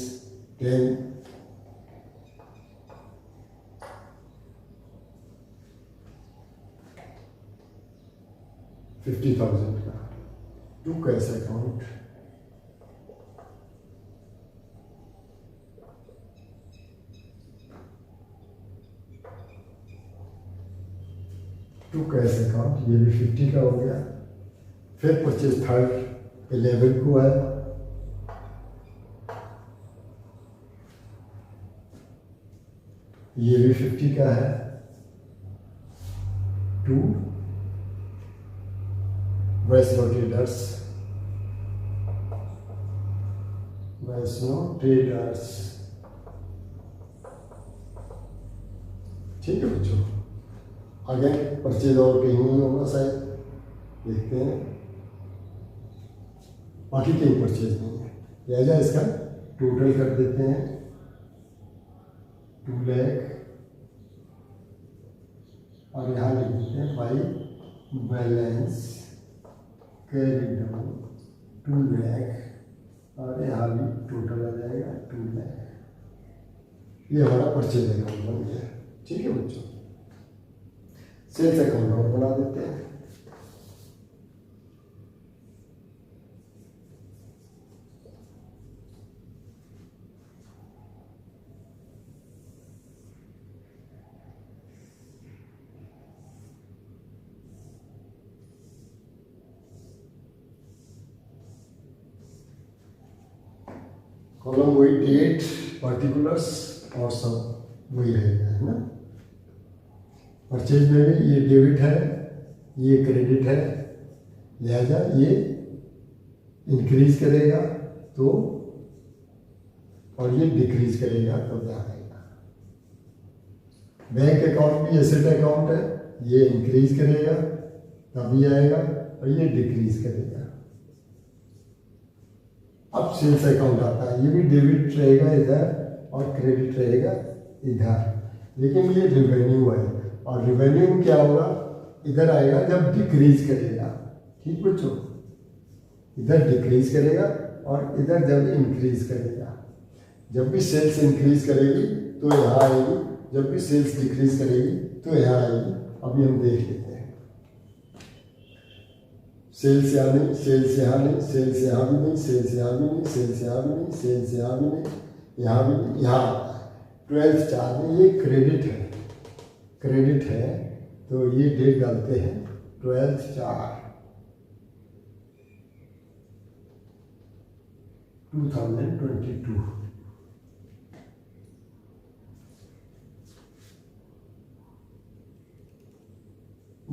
50,000 का to cash account. To cash account ये भी 50 का हो गया। फिर परचेज थर्ड 11 को है। ये भी 50 का है। To Vaishno traders. Vaishno traders, ठीक है बच्चों। आगे परचेज और कहीं नहीं होगा शायद, देखते हैं। बाकी कहीं परचेज नहीं है। लिहाजा इसका टोटल कर देते हैं 2 लाख और यहाँ लिख देते हैं by balance carry down 2 lakh और यहाँ भी टोटल आ जाएगा 2 लाख। ये हमारा परचेज अकाउंट बन गया, ठीक है बच्चों। सेल्स अकाउंट और बना देते हैं। कॉलम वही डेट पर्टिकुलर्स और सब वही रहेगा, है ना। परचेज में भी ये डेबिट है, ये क्रेडिट है। लिहाजा ये इंक्रीज करेगा तो और ये डिक्रीज करेगा तो क्या आएगा। बैंक अकाउंट भी एसेट अकाउंट है, ये इंक्रीज करेगा तभी आएगा और ये डिक्रीज करेगा। अब सेल्स अकाउंट आता है, ये भी डेबिट रहेगा इधर और क्रेडिट रहेगा इधर, लेकिन ये रिवेन्यू है। और रिवेन्यू क्या होगा? इधर आएगा जब डिक्रीज करेगा, ठीक बच्चों। इधर डिक्रीज करेगा और इधर जब इंक्रीज करेगा। जब भी सेल्स इंक्रीज करेगी तो यहाँ आएगी, जब भी सेल्स डिक्रीज करेगी तो यहाँ आएगी। अभी हम देख लेते हैं। सेल्स यहाँ नहीं, सेल्स यहाँ नहीं, सेल्स यहाँ भी नहीं, सेल्स यहाँ भी नहीं, सेल्स यहाँ भी नहीं, सेल्स यहाँ भी नहीं, यहाँ भी नहीं, यहाँ आता है 12/4 में। ये क्रेडिट है, क्रेडिट है तो ये डेट डालते हैं 12/4/2022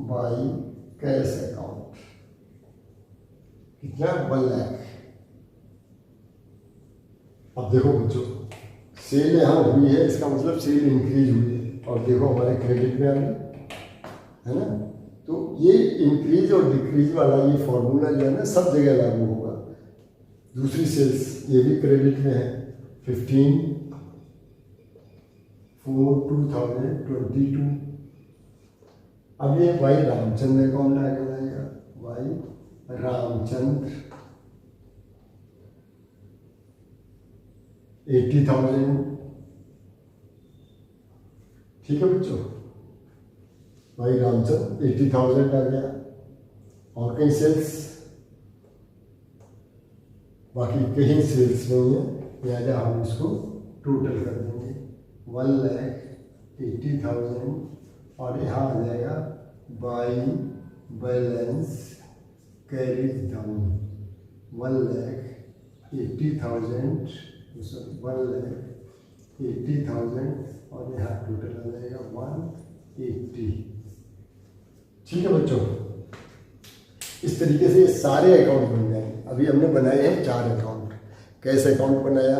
बाई कैश अकाउंट। या 1 लाख। अब देखो बच्चों, सेल यहाँ हुई है, इसका मतलब सेल इंक्रीज हुई है, और देखो हमारे क्रेडिट में आ गई, है ना। तो ये इंक्रीज और डिक्रीज वाला ये फॉर्मूला जो है ना सब जगह लागू होगा। दूसरी सेल्स ये भी क्रेडिट में है, 15/4/2022। अब ये भाई रामचंद्र अकाउंट में आगे जाएगा, भाई रामचंद्र 80,000। ठीक है बच्चों, भाई रामचंद्र 80,000 आ गया। और कहीं सेल्स, बाकी कहीं सेल्स नहीं है, लिहाजा हम इसको टोटल कर देंगे 1,80,000, और यहाँ आ जाएगा बाई बैलेंस कैरीज डाउन 1,80,000, 1,80,000, और यहाँ टोटल आ जाएगा 180। ठीक है बच्चों, इस तरीके से ये सारे अकाउंट बन जाएंगे। अभी हमने बनाए हैं 4 अकाउंट। कैश अकाउंट बनाया,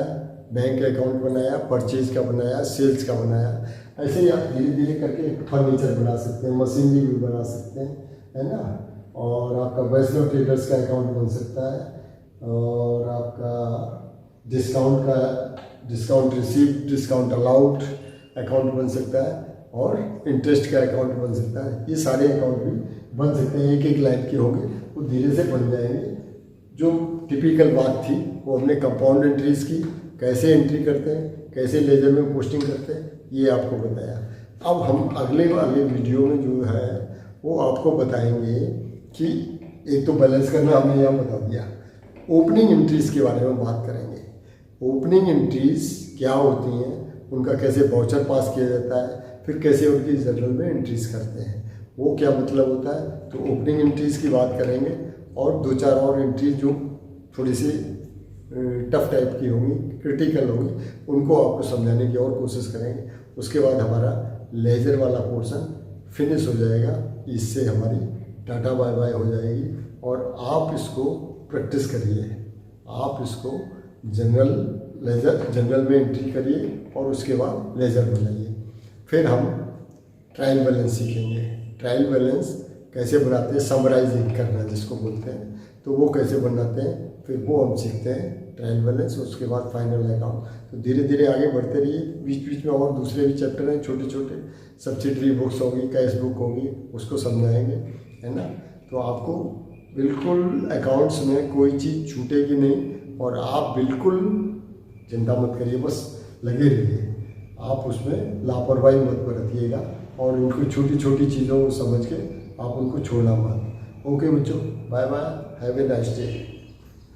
बैंक अकाउंट बनाया, परचेज का बनाया, सेल्स का बनाया। ऐसे ही आप धीरे धीरे करके फर्नीचर बना सकते हैं, मशीनरी भी बना सकते हैं, है ना। और आपका वैष्णव ट्रेडर्स का अकाउंट बन सकता है, और आपका discount received, discount allowed account बन सकता है, और इंटरेस्ट का अकाउंट बन सकता है। ये सारे अकाउंट भी बन सकते हैं, एक एक लाइन के होंगे, वो धीरे से बन जाएंगे। जो टिपिकल बात थी वो हमने कंपाउंड एंट्रीज की, कैसे एंट्री करते हैं, कैसे लेजर में पोस्टिंग करते हैं, ये आपको बताया। अब हम अगले वाले वीडियो में जो है वो आपको बताएंगे कि एक तो बैलेंस करना हमने यहाँ बता दिया, ओपनिंग एंट्रीज के बारे में बात करेंगे। ओपनिंग एंट्रीज क्या होती हैं, उनका कैसे वाउचर पास किया जाता है, फिर कैसे उनकी जनरल में एंट्रीज करते हैं, वो क्या मतलब होता है। तो ओपनिंग एंट्रीज की बात करेंगे, और 2-4 और एंट्रीज जो थोड़ी सी टफ टाइप की होंगी, क्रिटिकल होंगी, उनको आपको समझाने की और कोशिश करेंगे। उसके बाद हमारा लेजर वाला पोर्शन फिनिश हो जाएगा। इससे हमारी टाटा बाय बाय हो जाएगी, और आप इसको प्रैक्टिस करिए, आप इसको जनरल में एंट्री करिए, और उसके बाद लेजर बनाइए। फिर हम ट्रायल बैलेंस सीखेंगे। ट्रायल बैलेंस कैसे बनाते हैं, समराइजिंग करना जिसको बोलते हैं, तो वो कैसे बनाते हैं, फिर वो हम सीखते हैं ट्रायल बैलेंस। उसके बाद फाइनल अकाउंट। तो धीरे धीरे आगे बढ़ते रहिए। बीच बीच में और दूसरे भी चैप्टर हैं छोटे छोटे, सब्सिडरी बुक्स होंगी, कैश बुक होगी, उसको समझाएंगे, है ना। तो आपको बिल्कुल अकाउंट्स में कोई चीज़ छूटेगी नहीं, और आप बिल्कुल चिंता मत करिए, बस लगे रहिए। आप उसमें लापरवाही मत बरतिएगा, और उनको छोटी छोटी चीज़ों को समझ के आप उनको छोड़ना मत। ओके बच्चों, bye bye, have a nice day.